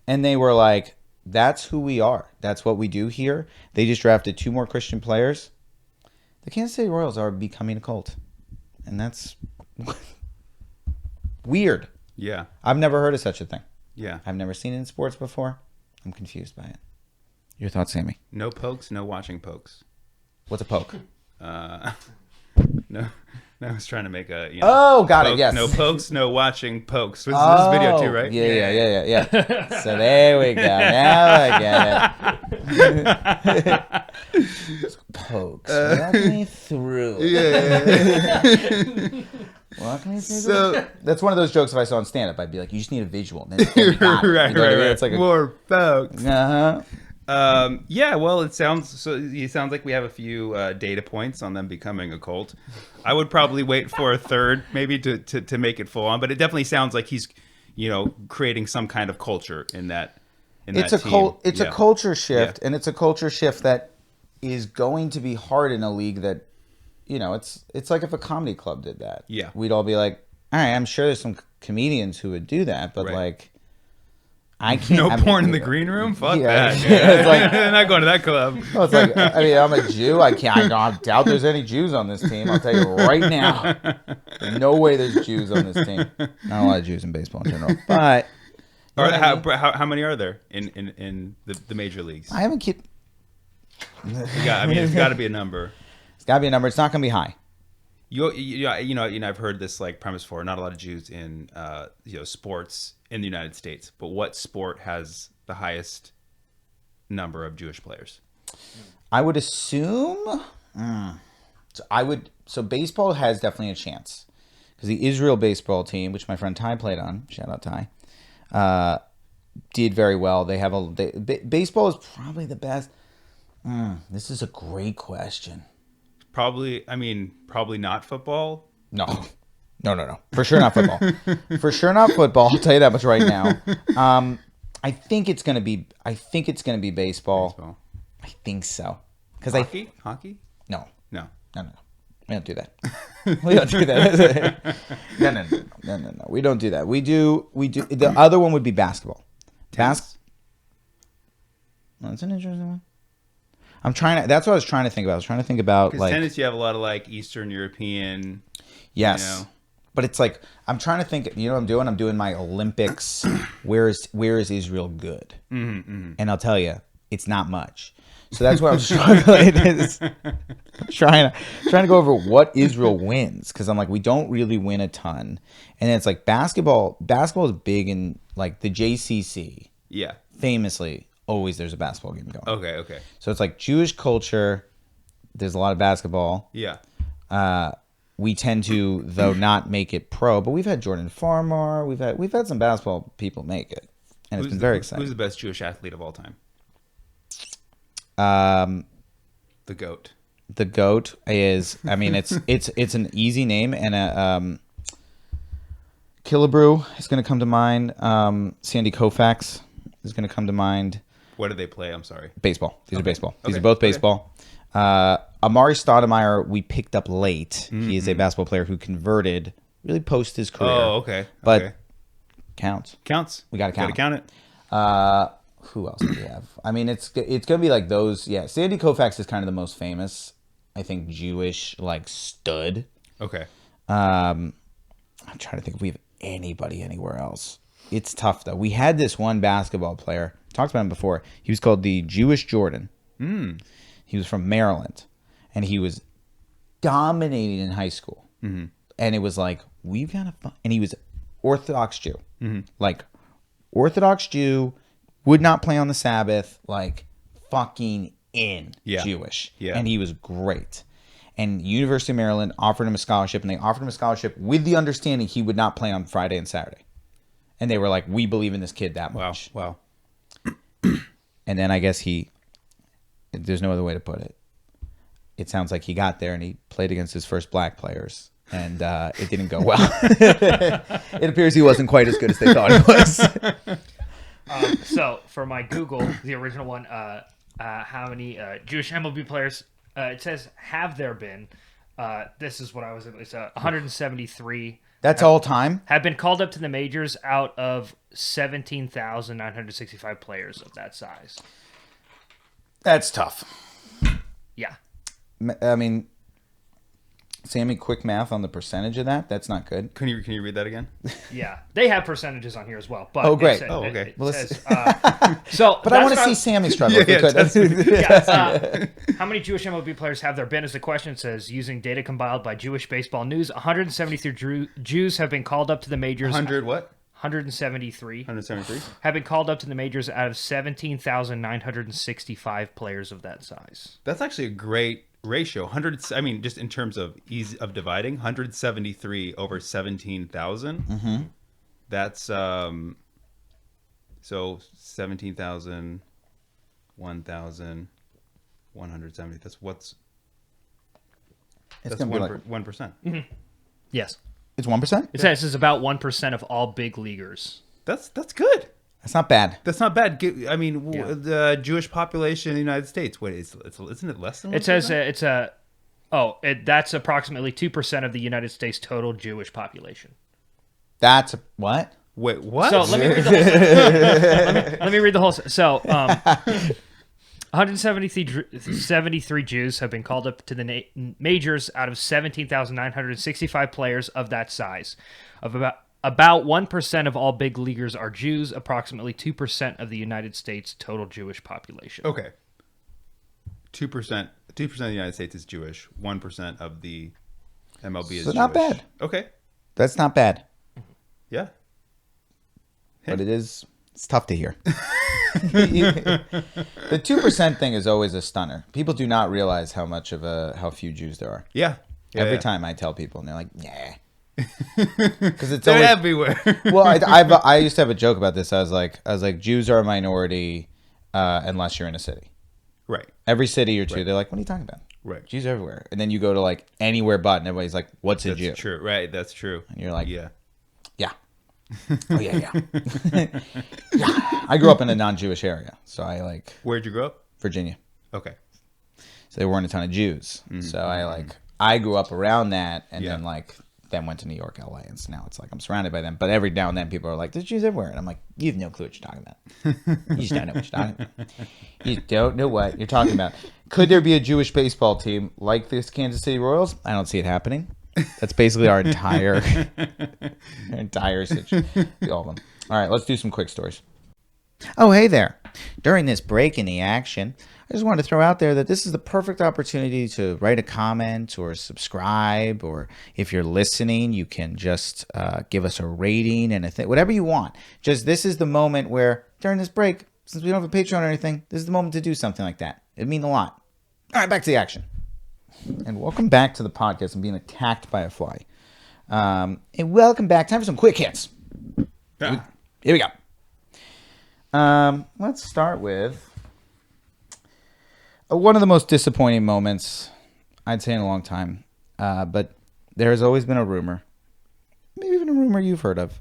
And they were like, that's who we are. That's what we do here. They just drafted 2 more Christian players. The Kansas City Royals are becoming a cult. And that's weird.
Yeah.
I've never heard of such a thing.
Yeah.
I've never seen it in sports before. I'm confused by it. Your thoughts, Sammy?
No pokes, no watching pokes.
What's a poke?
No, I was trying to make a.
Oh, got it.
poke,
Yes.
No pokes, no watching pokes. This is video too, right?
Yeah. So there we go. Now I get it. Pokes. Walk me through. Walk me through.
So
That's one of those jokes if I saw on stand-up, I'd be like, you just need a visual. Then you got it.
right.
You know what I mean? It's like
more pokes.
uh-huh.
Yeah, well, it sounds like we have a few data points on them becoming a cult. I would probably wait for a third, maybe to make it full on, but it definitely sounds like he's, creating some kind of culture in that.
It's a culture shift, and it's a culture shift that is going to be hard in a league that, it's like if a comedy club did that.
Yeah,
we'd all be like, all right, I'm sure there's some comedians who would do that, but like. I can't.
No porn in the green room. Fuck that.
It's like,
I'm not going to that club.
Well, it's like, I'm a Jew. I doubt there's any Jews on this team. I'll tell you right now. There's no way there's Jews on this team. Not a lot of Jews in baseball in general, but.
How many are there in the major leagues?
I haven't kept.
It's got to be a number.
It's got to be a number. It's not going to be high.
I've heard this like premise for not a lot of Jews in sports in the United States, but what sport has the highest number of Jewish players?
I would assume. So baseball has definitely a chance because the Israel baseball team, which my friend Ty played on, shout out Ty, did very well. They have baseball is probably the best. This is a great question.
Probably not football.
No. For sure not football. For sure not football. I'll tell you that much right now. I think it's gonna be baseball. I think so.
Hockey?
No. We don't do that. No. We don't do that. We do. The other one would be basketball. That's an interesting one. That's what I was trying to think about. I was trying to think about like
tennis. You have a lot of like Eastern European.
Yes, but it's like I'm trying to think. You know what I'm doing? I'm doing my Olympics. Where is Israel good? And I'll tell you, it's not much. So that's where I'm struggling. I'm trying to go over what Israel wins because I'm like we don't really win a ton, and then it's like basketball. Basketball is big in like the JCC.
Yeah,
famously. Always there's a basketball game going.
Okay.
So it's like Jewish culture. There's a lot of basketball.
Yeah.
We tend to though not make it pro, but we've had Jordan Farmar. We've had some basketball people make it, and it's been very exciting.
Who's the best Jewish athlete of all time? The GOAT.
The GOAT is. I mean, it's an easy name, and a Killebrew is going to come to mind. Sandy Koufax is going to come to mind.
What do they play? I'm sorry.
Baseball. These are baseball. These
Okay.
are both baseball. Amari Stoudemire, we picked up late.
Mm-hmm.
He is a basketball player who converted really post his career.
Oh, okay.
But counts.
We
got to count.
Got to count it.
Who else do we have? I mean, it's going to be like those. Yeah, Sandy Koufax is kind of the most famous, I think, Jewish like stud.
Okay.
I'm trying to think if we have anybody anywhere else. It's tough though. We had this one basketball player. Talked about him before. He was called the Jewish Jordan. He was from Maryland, and he was dominating in high school. And it was like we've got to. And he was Orthodox Jew, like Orthodox Jew, would not play on the Sabbath, like fucking Jewish. Yeah, and he was great. And University of Maryland offered him a scholarship, and they offered him a scholarship with the understanding he would not play on Friday and Saturday. And they were like, we believe in this kid that much.
Wow.
And then I guess there's no other way to put it. It sounds like he got there and he played against his first black players. And it didn't go well. It appears he wasn't quite as good as they thought he was.
So for my Google, the original one, how many Jewish MLB players, it says, have there been? This is what I was, it's 173.
That's all time?
Have been called up to the majors out of 17,965 players of that size.
That's tough.
Yeah.
I mean, Sammy, quick math on the percentage of that. That's not good.
Can you read that again?
Yeah, they have percentages on here as well. But
Oh, great.
Okay.
It says, so,
But I want to see Sammy struggle. if we could.
How many Jewish MLB players have there been? Is the question. It says, using data compiled by Jewish Baseball News, 173 Jews have been called up to the majors.
100 what?
173
173.
have been called up to the majors out of 17,965 players of that size.
That's actually a great ratio. 100. I mean, just in terms of ease of dividing, 173 over 17,000.
Mm-hmm.
That's so 17,000, 1,000, 170. That's
Gonna be like
1%.
Yes.
it's 1%.
It says it's about 1% of all big leaguers.
That's good.
That's not bad.
That's not bad. I mean,
Yeah.
the Jewish population in the United States. Wait, isn't it less than?
It says that's approximately 2% of the United States total Jewish population.
That's what?
Wait, what?
So let me read the whole. let me read the whole. So 173 Jews have been called up to the majors out of 17,965 players of that size. Of about 1% of all big leaguers are Jews. Approximately 2% of the United States total Jewish population.
Okay. 2% of the United States is Jewish. 1% of the MLB is
So
Jewish.
not bad.
Okay.
That's not bad.
Yeah.
But it's tough to hear. The 2% thing is always a stunner. People do not realize how few Jews there are.
Yeah.
Every time I tell people, and they're like, "Yeah," because it's
They're
always
everywhere.
Well, I used to have a joke about this. I was like, Jews are a minority unless you're in a city.
Right.
Every city or two, they're like, "What are you talking about?"
Right.
Jews everywhere, and then you go to like anywhere but, and everybody's like, "What's a Jew?"
That's true. Right. That's true.
And you're like,
Yeah.
"Yeah." Oh yeah. Yeah. I grew up in a non-Jewish area, so I like
Where'd you grow up?
Virginia.
Okay.
So there weren't a ton of Jews. So I grew up around that, and
Yeah.
then went to New York, LA, and so now it's like I'm surrounded by them. But every now and then people are like, "There's Jews everywhere," and I'm like, "You have no clue what you're talking about. You just don't know what you're talking about. You don't know what you're talking about." Could there be a Jewish baseball team like this Kansas City Royals? I don't see it happening. That's basically our entire situation. All of them. All right, let's do some quick stories. Oh, hey there. During this break in the action, I just wanted to throw out there that this is the perfect opportunity to write a comment or subscribe, or if you're listening, you can just give us a rating and whatever you want. Just this is the moment where during this break, since we don't have a Patreon or anything, this is the moment to do something like that. It'd mean a lot. All right, back to the action. And welcome back to the podcast. I'm being attacked by a fly. And welcome back. Time for some quick hits. Here we go. Let's start with one of the most disappointing moments I'd say in a long time. But there has always been a rumor, maybe even a rumor you've heard of.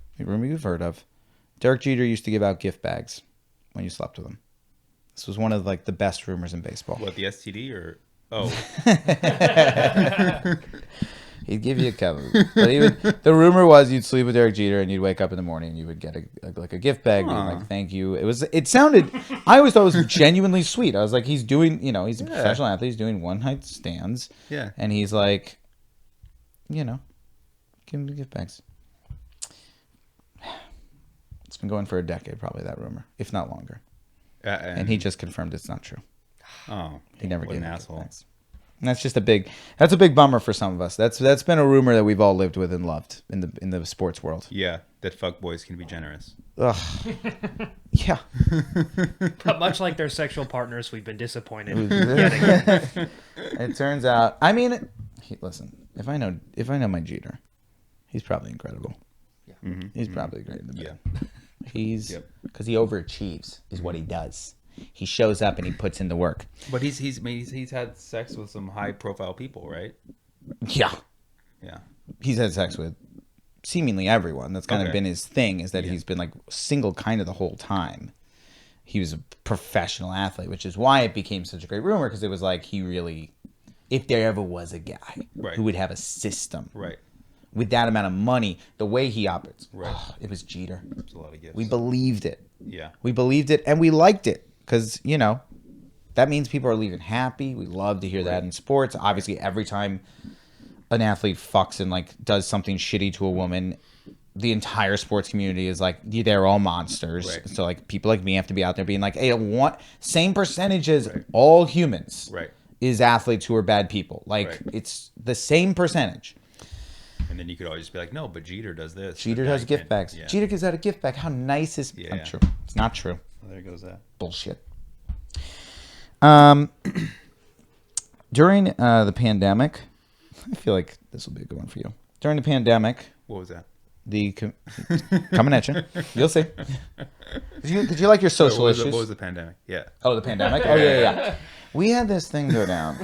Derek Jeter used to give out gift bags when you slept with him. This was one of the best rumors in baseball.
What, the STD or? Oh.
He'd give you a cover. But the rumor was you'd sleep with Derek Jeter and you'd wake up in the morning and you would get a gift bag being like, "Thank you." It sounded, I always thought it was genuinely sweet. I was like, he's doing, he's a professional athlete. He's doing one-night stands.
Yeah.
And he's like, give him the gift bags. It's been going for a decade, probably, that rumor, if not longer. And he just confirmed it's not true.
Oh,
He never
what
gave
an
me
asshole.
gift bags. And that's a big bummer for some of us. That's been a rumor that we've all lived with and loved in the sports world.
Yeah, that fuckboys can be generous.
Ugh. Yeah.
But much like their sexual partners, we've been disappointed.
It turns out, I mean, listen, if I know my Jeter, he's probably incredible.
Yeah.
Mm-hmm.
He's probably great in the bed.
Yeah.
He's because he overachieves is what he does. He shows up and he puts in the work.
But he's had sex with some high profile people, right?
Yeah.
Yeah.
He's had sex with seemingly everyone. That's kind of been his thing, is that he's been single kind of the whole time. He was a professional athlete, which is why it became such a great rumor, because it was like he really, if there ever was a guy who would have a system with that amount of money, the way he operates, it was Jeter.
That's a lot of gifts.
We believed it.
Yeah.
We believed it and we liked it because, that means people are leaving happy. We love to hear that in sports. Obviously, every time an athlete fucks and like does something shitty to a woman, the entire sports community is like, they're all monsters.
Right.
So like people like me have to be out there being like, hey, same percentage as all humans
Right.
is athletes who are bad people. Like
Right.
it's the same percentage.
And then you could always just be like, no, but Jeter does this.
Jeter
But now
has
you
gift
can't-
bags.
Yeah.
Jeter gives out a gift bag. How nice is
Yeah.
Untrue. It's not true.
Well, there goes that.
Bullshit. During the pandemic, I feel like this will be a good one for you. During the pandemic,
What was that?
coming at you, you'll see. Did you like your social issues?
What was the pandemic? Yeah.
Oh, the pandemic. Oh yeah. We had this thing go down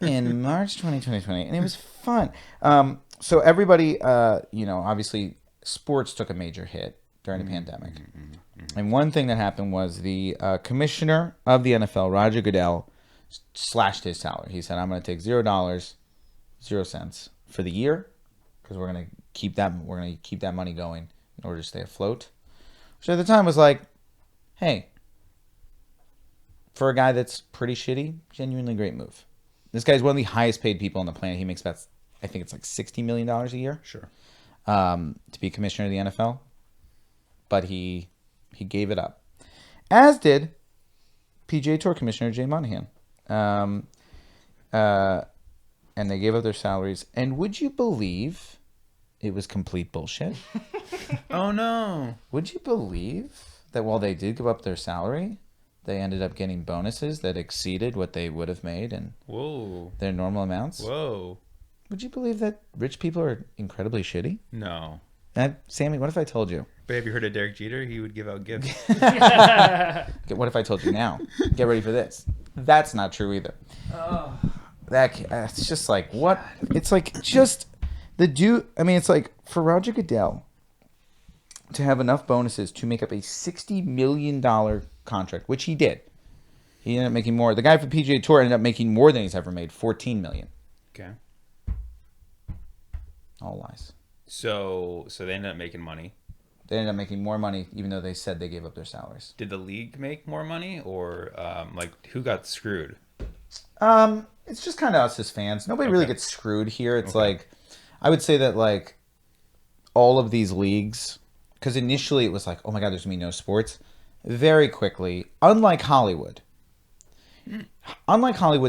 in March 2020, and it was fun. So everybody, obviously, sports took a major hit during the pandemic. And one thing that happened was the commissioner of the NFL, Roger Goodell, slashed his salary. He said, "I'm going to take $0, 0 cents for the year, because we're going to keep that money going in order to stay afloat." Which at the time was like, hey, for a guy that's pretty shitty, genuinely great move. This guy's one of the highest paid people on the planet. He makes about, I think it's like $60 million a year.
Sure.
To be commissioner of the NFL. But he gave it up. As did PGA Tour Commissioner Jay Monahan. And they gave up their salaries. And would you believe it was complete bullshit?
Oh, no.
Would you believe that while they did give up their salary, they ended up getting bonuses that exceeded what they would have made in
Whoa.
their normal amounts?
Whoa.
Would you believe that rich people are incredibly shitty?
No.
Sammy, what if I told you?
But have you heard of Derek Jeter? He would give out gifts.
What if I told you now? Get ready for this. That's not true either. It's just like, what? It's like just the dude. I mean, it's like for Roger Goodell to have enough bonuses to make up a $60 million contract, which he did. He ended up making more. The guy for PGA Tour ended up making more than he's ever made, $14 million.
Okay.
All lies.
So they ended up making money.
They ended up making more money, even though they said they gave up their salaries.
Did the league make more money, or who got screwed?
It's just kind of us as fans. Nobody really
Okay.
gets screwed here. It's
Okay.
like, I would say that like all of these leagues, because initially it was like, oh my God, there's going to be no sports. Very quickly, unlike Hollywood,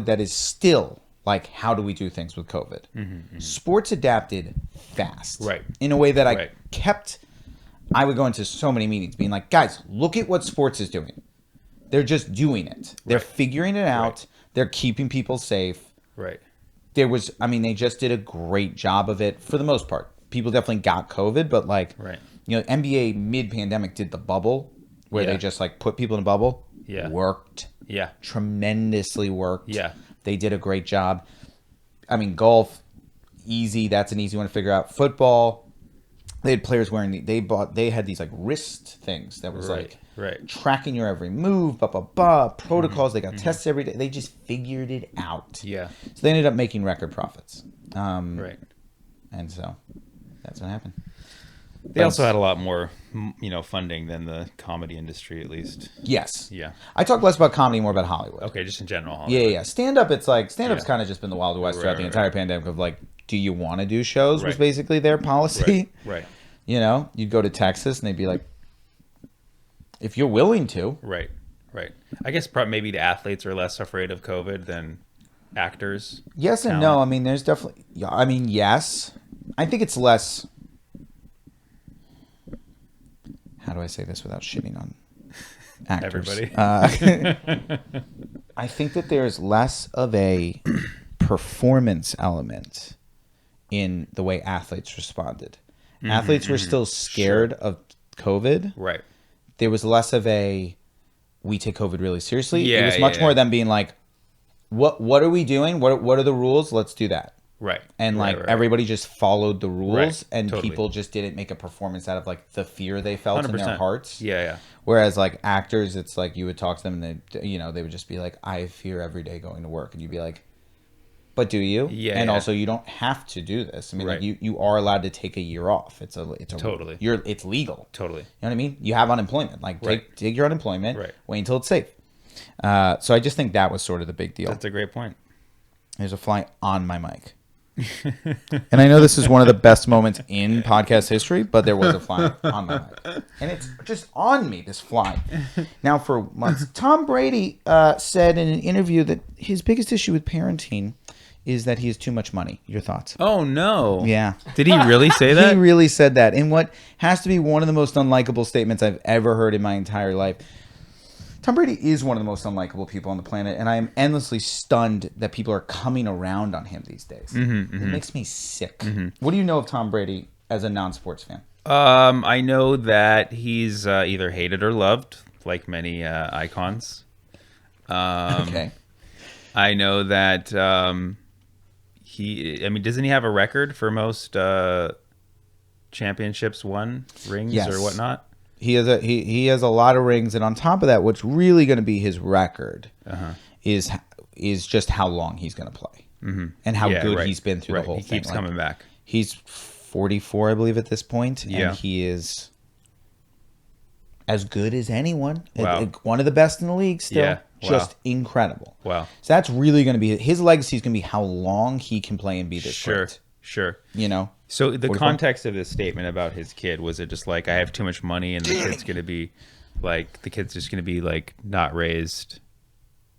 that is still like, how do we do things with COVID? Sports adapted fast.
Right.
In a way that
Right.
I would go into so many meetings being like, guys, look at what sports is doing. They're just doing it. They're figuring it out.
Right.
They're keeping people safe.
Right.
They just did a great job of it for the most part. People definitely got COVID, but like,
Right.
NBA mid-pandemic did the bubble where
Yeah.
they just like put people in a bubble.
Yeah.
Worked.
Yeah.
Tremendously worked.
Yeah.
They did a great job. I mean, golf, easy. That's an easy one to figure out. Football, they had players wearing they had these like wrist things that was like
Right.
tracking your every move, protocols. They got tests every day. They just figured it out.
Yeah.
So they ended up making record profits.
Right.
And so that's what happened.
They also had a lot more, funding than the comedy industry, at least.
Yes.
Yeah.
I talk less about comedy, more about Hollywood.
Okay, just in general.
Yeah,
Hollywood.
yeah. Stand-up, it's like, stand-up's
Yeah.
kind of just been the Wild West throughout the
Right,
entire
right.
pandemic of like, do you want to do shows was
Right.
basically their policy.
Right.
You'd go to Texas and they'd be like, if you're willing to.
Right. I guess maybe the athletes are less afraid of COVID than actors.
Yes and
Talent.
no. I mean, there's definitely, yes. I think it's less, how do I say this without shitting on actors?
Everybody.
I think that there's less of a performance element in the way athletes responded. Athletes were still scared of COVID.
Right.
There was less of a, we take COVID really seriously.
Yeah,
it was much
yeah,
more
yeah.
them being like, what are we doing? What are the rules? Let's do that.
Right.
And
Right,
like
right.
everybody just followed the rules,
Right.
and
Totally.
people just didn't make a performance out of like the fear they felt in their
100%.
hearts.
Yeah.
Whereas like actors, it's like you would talk to them and they would just be like, I fear every day going to work, and you'd be like, but do you?
Yeah,
And
yeah.
also, you don't have to do this. I mean,
Right.
like you are allowed to take a year off. It's a
Totally.
It's legal.
Totally.
You know what I mean? You have unemployment. Like
Right.
take your unemployment.
Right.
Wait until it's safe. So I just think that was sort of the big deal.
That's a great point.
There's a fly on my mic. And I know this is one of the best moments in podcast history, but there was a fly on my leg. And it's just on me, this fly. Now for months. Tom Brady said in an interview that his biggest issue with parenting is that he has too much money. Your thoughts?
Oh, no.
Yeah.
Did he really say that?
He really said that in what has to be one of the most unlikable statements I've ever heard in my entire life. Tom Brady is one of the most unlikable people on the planet, and I am endlessly stunned that people are coming around on him these days. It makes me sick. What do you know of Tom Brady as a non-sports fan?
I know that he's either hated or loved, like many icons.
Okay.
I know that doesn't he have a record for most championships won, rings,
Yes.
or whatnot?
He has a lot of rings, and on top of that, what's really going to be his record is just how long he's going to play and how good he's been through the whole thing.
He keeps coming back.
He's 44, I believe, at this point, and he is as good as anyone.
Wow.
One of the best in the league still.
Yeah. Wow.
Just incredible.
Wow.
So that's really going to be his legacy is going to be how long he can play and be this great.
Sure.
You know?
So the
44?
context of this statement about his kid, was it just like, I have too much money and the kid's going to be like, not raised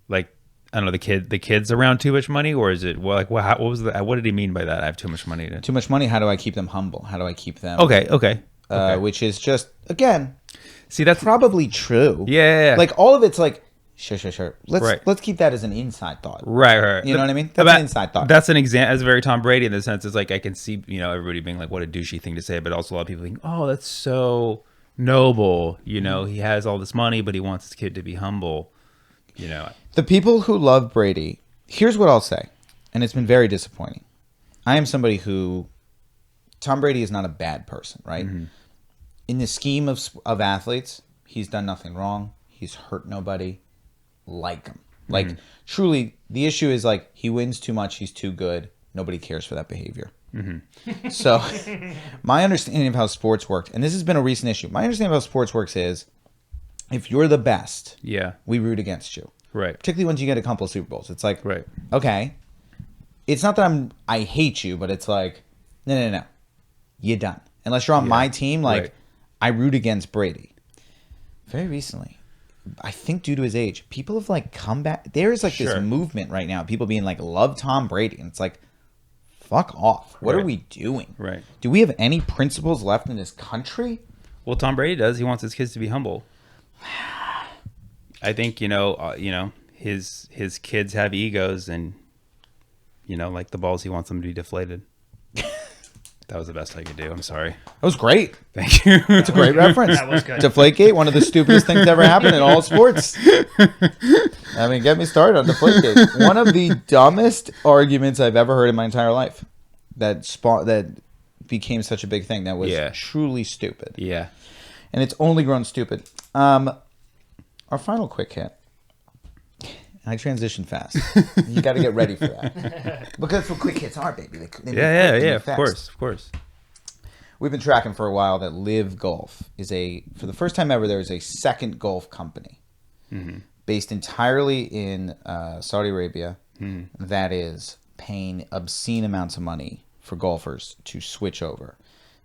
like, I don't know, the kid's around too much money, or is it what did he mean by that? I have too much money.
Too much money. How do I keep them humble? How do I keep them?
Okay.
Which is just, again,
See, that's
probably true.
Yeah.
Like all of it's like, sure.
Right.
Let's keep that as an inside thought.
Right.
You know what I mean? That's an inside thought.
That's an example. That's very Tom Brady in the sense. It's like I can see, everybody being like, "What a douchey thing to say," but also a lot of people think, "Oh, that's so noble." He has all this money, but he wants his kid to be humble.
The people who love Brady, here's what I'll say, and it's been very disappointing. I am somebody who, Tom Brady is not a bad person, right? In the scheme of athletes, he's done nothing wrong. He's hurt nobody. Like him. Like, truly, the issue is like, he wins too much, he's too good. Nobody cares for that behavior. So, my understanding of how sports worked, and this has been a recent issue, my understanding of how sports works is, if you're the best, we root against you.
Right.
Particularly once you get a couple of Super Bowls. It's like,
Right.
Okay, it's not that I hate you, but it's like, no. You're done. Unless you're on my team, like,
Right.
I root against Brady. Very recently, I think due to his age, people have like come back. There's like this movement right now. People being like, love Tom Brady. And it's like, fuck off. What are we doing? Right. Do we have any principles left in this country?
Well, Tom Brady does. He wants his kids to be humble. I think, his kids have egos and, like the balls, he wants them to be deflated. That was the best I could do. I'm sorry.
That was great.
Thank you.
It's a great reference.
That was good.
Deflategate, one of the stupidest things ever happened in all sports. I mean, get me started on Deflategate. One of the dumbest arguments I've ever heard in my entire life that became such a big thing. That was truly stupid.
Yeah.
And it's only grown stupid. Our final quick hit. I transition fast. You got to get ready for that. Because that's what quick hits are, baby. They
Of course.
We've been tracking for a while that Live Golf is for the first time ever, there is a second golf company based entirely in Saudi Arabia that is paying obscene amounts of money for golfers to switch over.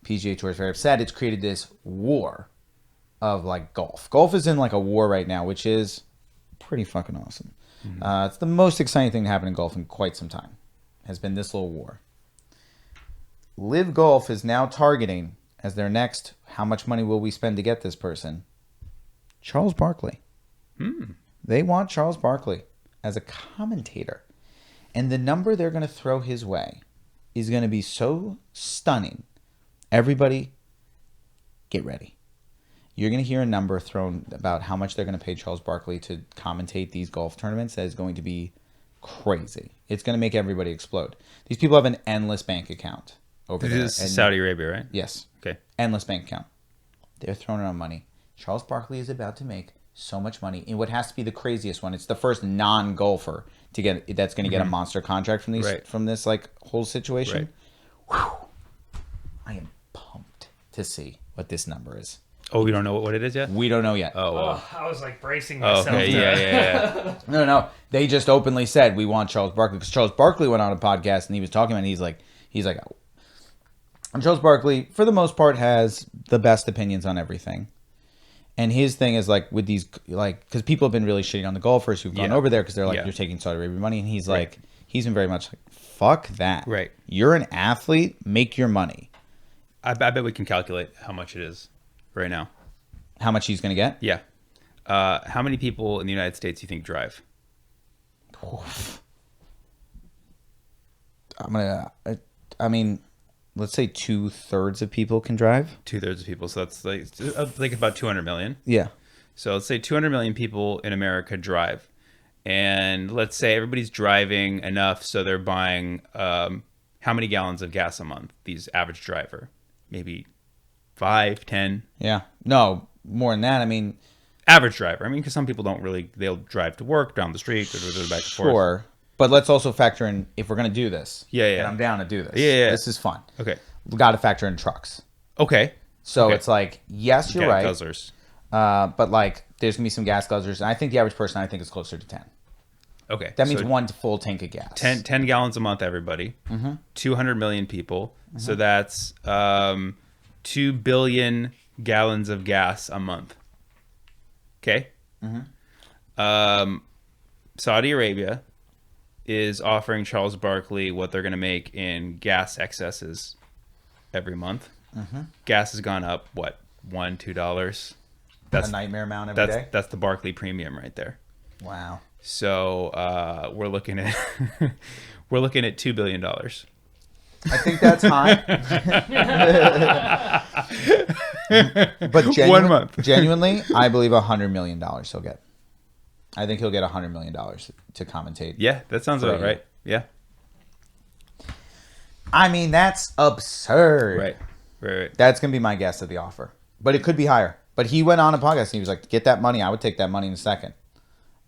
PGA Tour is very upset. It's created this war of like golf. Golf is in like a war right now, which is pretty fucking awesome. It's the most exciting thing to happen in golf in quite some time. Has been this little war. Live Golf is now targeting as their next, how much money will we spend to get this person? Charles Barkley. They want Charles Barkley as a commentator. And the number they're going to throw his way is going to be so stunning. Everybody, get ready. You're going to hear a number thrown about how much they're going to pay Charles Barkley to commentate these golf tournaments that is going to be crazy. It's going to make everybody explode. These people have an endless bank account over there.
This is Saudi Arabia, right?
Yes.
Okay.
Endless bank account. They're throwing around money. Charles Barkley is about to make so much money in what has to be the craziest one. It's the first non-golfer that's going to get a monster contract from this like whole situation. Whew. I am pumped to see what this number is.
Oh, we don't know what it is yet?
We don't know yet.
Oh, well.
Oh, I was like bracing
Oh,
myself.
okay. Yeah.
No. They just openly said we want Charles Barkley because Charles Barkley went on a podcast and he was talking about it, and he's like, and Charles Barkley for the most part has the best opinions on everything. And his thing is like with these because people have been really shitting on the golfers who've gone over there because they're like you're taking Saudi Arabia money, and he's like he's been very much like fuck that.
Right.
You're an athlete, make your money.
I bet we can calculate how much it is right now.
How much he's gonna get?
Yeah. How many people in the United States do you think drive?
I mean, let's say 2/3 of people can drive.
2/3 of people. So that's like about 200 million.
Yeah.
So let's say 200 million people in America drive. And let's say everybody's driving enough so they're buying how many gallons of gas a month? These average driver. Maybe 5, 10.
Yeah. No, more than that. I mean,
average driver. I mean, because some people they'll drive to work down the street or back and forth.
Sure. But let's also factor in if we're going to do this.
Yeah.
And I'm down to do this.
Yeah.
This is fun.
Okay.
We got to factor in trucks.
Okay.
So it's like, yes, you're right.
Guzzlers.
But like, there's going to be some gas guzzlers. And I think the average person, I think, is closer to 10.
Okay.
That means one full tank of gas.
10 gallons a month, everybody. 200 million people. So that's 2 billion gallons of gas a month. Okay. Saudi Arabia is offering Charles Barkley what they're going to make in gas excesses every month. Gas has gone up, what, $1, $2? That's
a nightmare amount every day?
That's the Barkley premium right there.
Wow.
So we're looking at $2 billion.
I think that's high. But
1 month.
Genuinely, I believe $100 million he'll get. I think he'll get $100 million to commentate.
Yeah, that sounds about right. Yeah.
I mean, that's absurd.
Right.
That's going to be my guess of the offer. But it could be higher. But he went on a podcast and he was like, get that money. I would take that money in a second.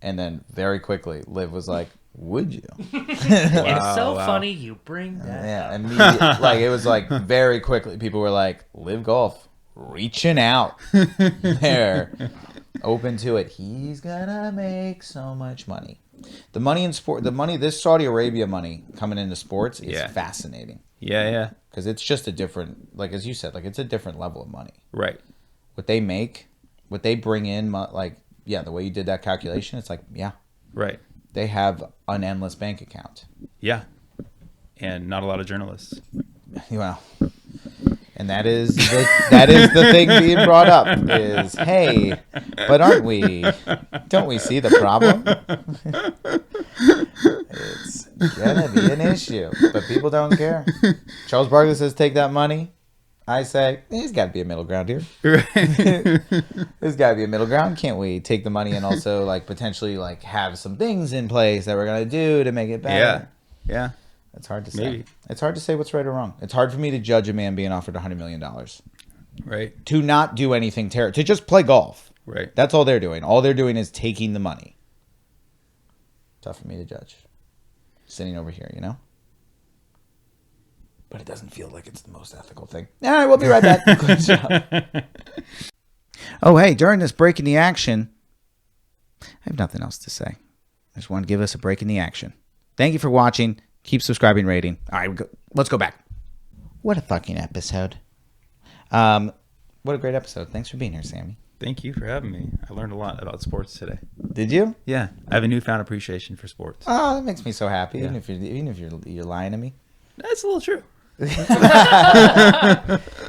And then very quickly, Liv was like, would you?
It's so funny you bring that up.
Immediately. Like, it was like very quickly. People were like, Liv Golf, reaching out. They're open to it. He's going to make so much money. The money in sport, this Saudi Arabia money coming into sports is fascinating.
Yeah.
Because it's just a different, like as you said, like it's a different level of money.
Right.
What they make, what they bring in, like, the way you did that calculation, it's like,
right.
They have an endless bank account.
Yeah. And not a lot of journalists.
Well, and that is the thing being brought up is, hey, but don't we see the problem? It's gonna be an issue, but people don't care. Charles Barkley says take that money. I say, there's got to be a middle ground here. There's got to be a middle ground. Can't we take the money and also like potentially like have some things in place that we're going to do to make it better?
Yeah.
It's hard to say.
Maybe.
It's hard to say what's right or wrong. It's hard for me to judge a man being offered $100 million.
Right.
To not do anything terrible. To just play golf.
Right.
That's all they're doing. All they're doing is taking the money. Tough for me to judge. Sitting over here, you know? But it doesn't feel like it's the most ethical thing. All right, we'll be right back. Good job. Oh, hey, during this break in the action, I have nothing else to say. I just want to give us a break in the action. Thank you for watching. Keep subscribing, rating. All right, let's go back. What a fucking episode. What a great episode. Thanks for being here, Sammy.
Thank you for having me. I learned a lot about sports today.
Did you?
Yeah. I have a newfound appreciation for sports.
Oh, that makes me so happy.
Yeah.
Even if you're lying to me.
That's a little true.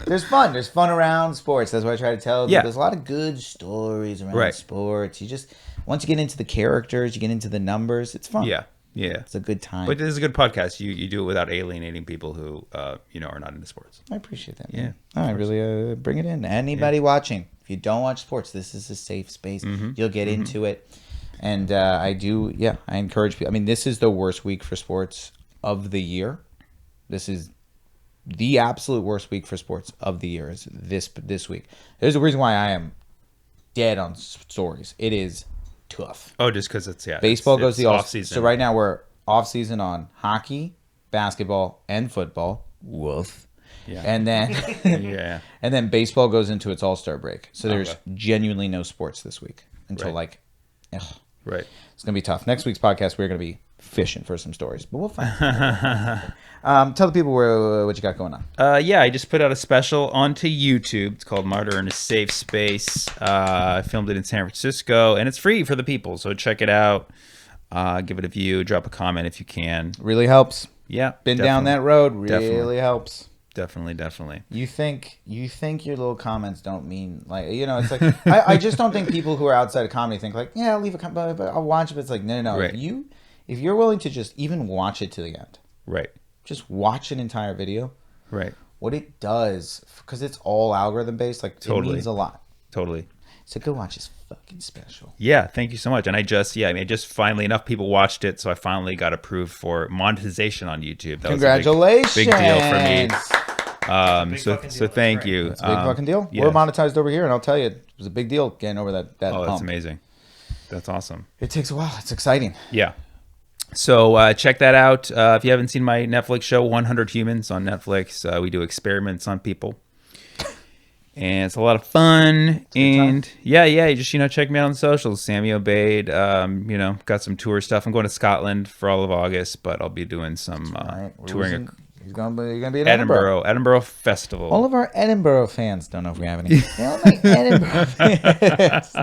There's fun. There's fun around sports. That's what I try to tell.
Yeah.
There's a lot of good stories around sports. You just once you get into the characters, you get into the numbers. It's fun.
Yeah.
It's a good time.
But this is a good podcast. You do it without alienating people who are not into sports.
I appreciate that.
Yeah.
I really bring it in. Anybody watching, if you don't watch sports, this is a safe space. You'll get into it. And I encourage people. I mean, this is the worst week for sports of the year. This is the absolute worst week for sports of the year is this week. There's a reason why I am dead on stories. It is tough.
Oh, just because it's
baseball goes the
off season.
So right now we're off season on hockey, basketball, and football. Woof.
Yeah.
And then
Yeah.
and then baseball goes into its All-Star break. So there's
Okay.
genuinely no sports this week until
Right.
ugh,
Right.
it's gonna be tough. Next week's podcast we're gonna be fishing for some stories, but we'll find. Tell the people what you got going on.
Yeah, I just put out a special onto YouTube. It's called Martyr in a Safe Space. I filmed it in San Francisco, and it's free for the people. So check it out. Give it a view. Drop a comment if you can.
Really helps.
Yeah,
Been down that road. Really
Definitely.
helps.
Definitely.
You think your little comments don't mean like it's like I just don't think people who are outside of comedy think like I'll leave a comment but I'll watch it. But it's like no.
Right.
If you're willing to just even watch it to the end,
Right.
just watch an entire video.
Right.
What it does because it's all algorithm based, like
Totally.
it means a lot.
Totally.
So go watch his fucking special.
Yeah, thank you so much. And I just finally enough people watched it, so I finally got approved for monetization on YouTube. That
Congratulations!
was a big deal for me.
Big
So
fucking deal.
thank
That's
you.
It's a big fucking deal.
yeah.
We're monetized over here, and I'll tell you, it was a big deal getting over that
Oh,
hump.
that's amazing. That's awesome.
It takes a while. It's exciting.
Yeah. So check that out. If you haven't seen my Netflix show, 100 Humans on Netflix, we do experiments on people. And it's a lot of fun. And yeah, you just, check me out on the socials. Sammy Obeid, got some tour stuff. I'm going to Scotland for all of August, but I'll be doing some
Right.
touring
You're gonna be in Edinburgh.
Edinburgh Festival.
All of our Edinburgh fans don't know if we have any. All my Edinburgh fans.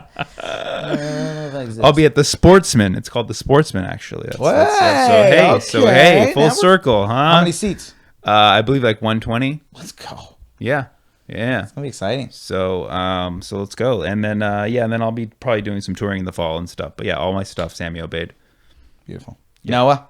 I'll be at the Sportsman. It's called the Sportsman, actually.
What?
So hey, full
Now
circle, huh?
How many seats?
I believe like 120.
Let's go.
Yeah.
It's gonna be exciting.
So let's go. And then I'll be probably doing some touring in the fall and stuff. But yeah, all my stuff, Sammy Obeid.
Beautiful. Noah,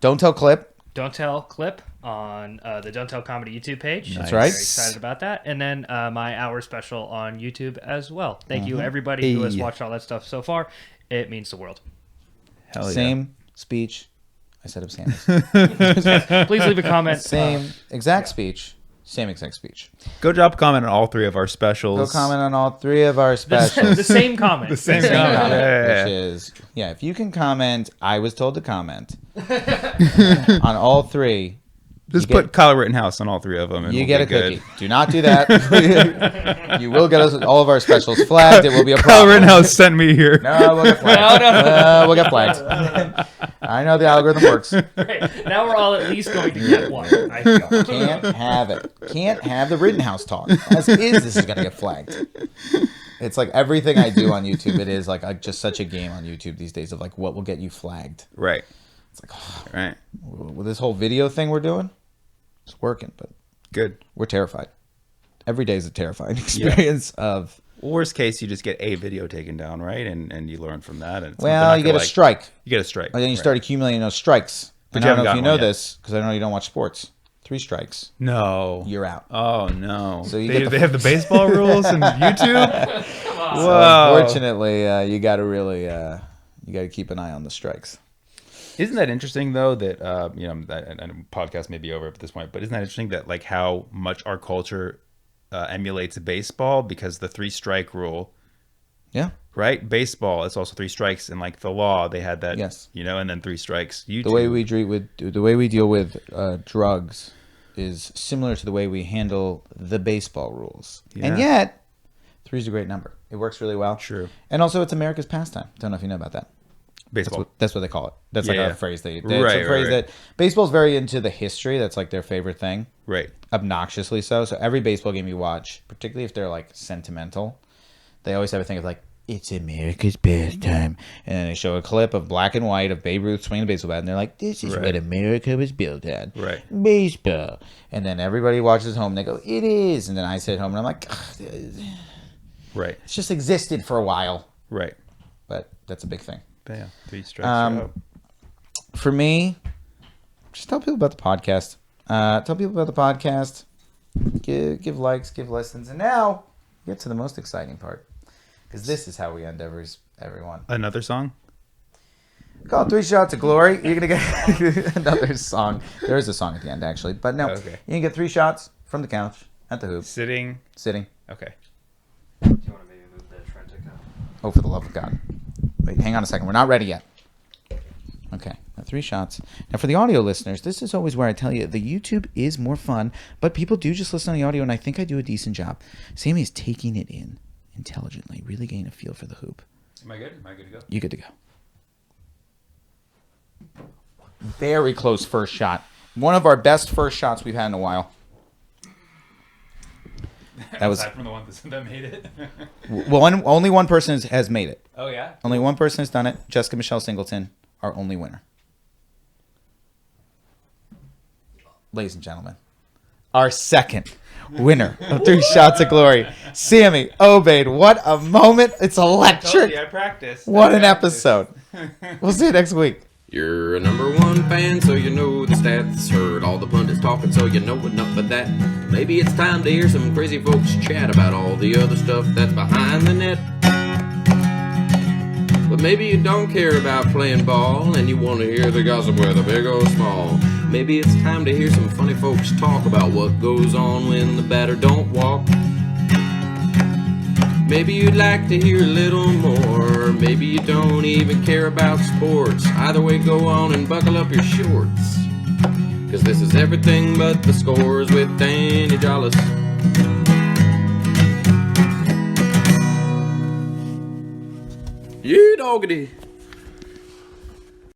don't tell Clip.
Don't Tell clip on the Don't Tell Comedy YouTube page.
That's
I'm
right.
Very excited about that. And then my hour special on YouTube as well. Thank you, everybody who has
Hey.
watched all that stuff so far. It means the world.
Hell yeah.
Same speech. I said of Sammy's.
Please leave a comment.
Same exact speech. Same exact speech.
Go drop a comment on all three of our specials.
Go comment on all three of our specials.
The same comment.
The same
Same
comment.
comment,
Yeah.
which is if you can comment, I was told to comment on all three.
Just
you
put
get-
Kyle Rittenhouse on all three of them. And
You
we'll
get a
be good.
cookie. Do not do that. You will get us all of our specials flagged. It will be a
Kyle
problem.
Rittenhouse sent me here.
No, we'll get flagged. We'll get flagged. I know the algorithm works.
Great. Now we're all at least going to get one. I feel.
Can't have it. Can't have the Rittenhouse talk. As is, this is going to get flagged. It's like everything I do on YouTube, it is like just such a game on YouTube these days of like what will get you flagged.
Right.
It's like,
Right.
with this whole video thing we're doing, it's working, but
Good.
we're terrified. Every day is a terrifying experience of,
Worst case, you just get a video taken down, right? And you learn from that. And it's
well,
something
you get a
like-
strike.
You get a strike.
And then you
Right.
start accumulating those strikes.
But
And
you
I don't know
haven't
if you
gotten
know
one yet.
this, because I know you don't watch sports. 3 strikes,
No.
you're out.
Oh no.
So you
they,
get the-
they have the baseball rules in YouTube.
So
Whoa.
unfortunately, you got to really, you got to keep an eye on the strikes.
Isn't that interesting though that and podcast may be over at this point, but isn't that interesting that like how much our culture emulates baseball because the 3-strike rule,
Yeah.
right? Baseball, it's also 3 strikes, and like the law, they had that,
Yes.
and then 3 strikes. YouTube,
The way we deal with drugs is similar to the way we handle the baseball rules. And
Yeah.
yet, 3 is a great number. It works really well.
True.
And also, it's America's pastime. Don't know if you know about that.
baseball.
That's what they call it. That's like
Yeah.
a phrase it's
Right,
a
right,
phrase
right.
that baseball's very into the history. That's like their favorite thing.
Right.
Obnoxiously so. So every baseball game you watch, particularly if they're like sentimental, they always have a thing of like, it's America's pastime. And then they show a clip of black and white of Babe Ruth swinging a baseball bat. And they're like, this is
Right.
what America was built on.
Right.
Baseball. And then everybody watches home and they go, it is. And then I sit home and I'm like, ugh,
Right.
it's just existed for a while.
Right.
But that's a big thing.
But yeah. 3 strikes.
Um,
you're out.
For me, just tell people about the podcast. Tell people about the podcast. Give likes, give listens. And now, get to the most exciting part. Because this is how we end everyone.
Another song.
Call it 3 shots of glory. You're going to get another song. There is a song at the end, actually. But no,
Okay.
you can get 3 shots from the couch at the hoop,
Sitting.
sitting.
Okay.
Do you want to maybe move the trend to go?
Oh, for the love of God. Wait, hang on a second. We're not ready yet. Okay. 3 shots. Now, for the audio listeners, this is always where I tell you the YouTube is more fun, but people do just listen on the audio, and I think I do a decent job. Sammy is taking it in intelligently, really getting a feel for the hoop.
Am I good? Am I good to go?
You good to go. Very close first shot. One of our best first shots we've had in a while. That was
aside from the one that made it.
well. Only one person has made it.
Oh yeah.
Only one person has done it. Jessica Michelle Singleton, our only winner. Ladies and gentlemen, our second winner of 3 Shots of Glory, Sammy Obeid. What a moment! It's electric.
I practiced.
What an episode. We'll see you next week.
You're a #1 fan, so you know the stats. Heard all the pundits talking, so you know enough of that. Maybe it's time to hear some crazy folks chat about all the other stuff that's behind the net. But maybe you don't care about playing ball, and you want to hear the gossip whether big or small. Maybe it's time to hear some funny folks talk about what goes on when the batter don't walk. Maybe you'd like to hear a little more. Maybe you don't even care about sports. Either way, go on and buckle up your shorts. Cause this is everything but the scores with Danny Jollis. Yeah, doggity.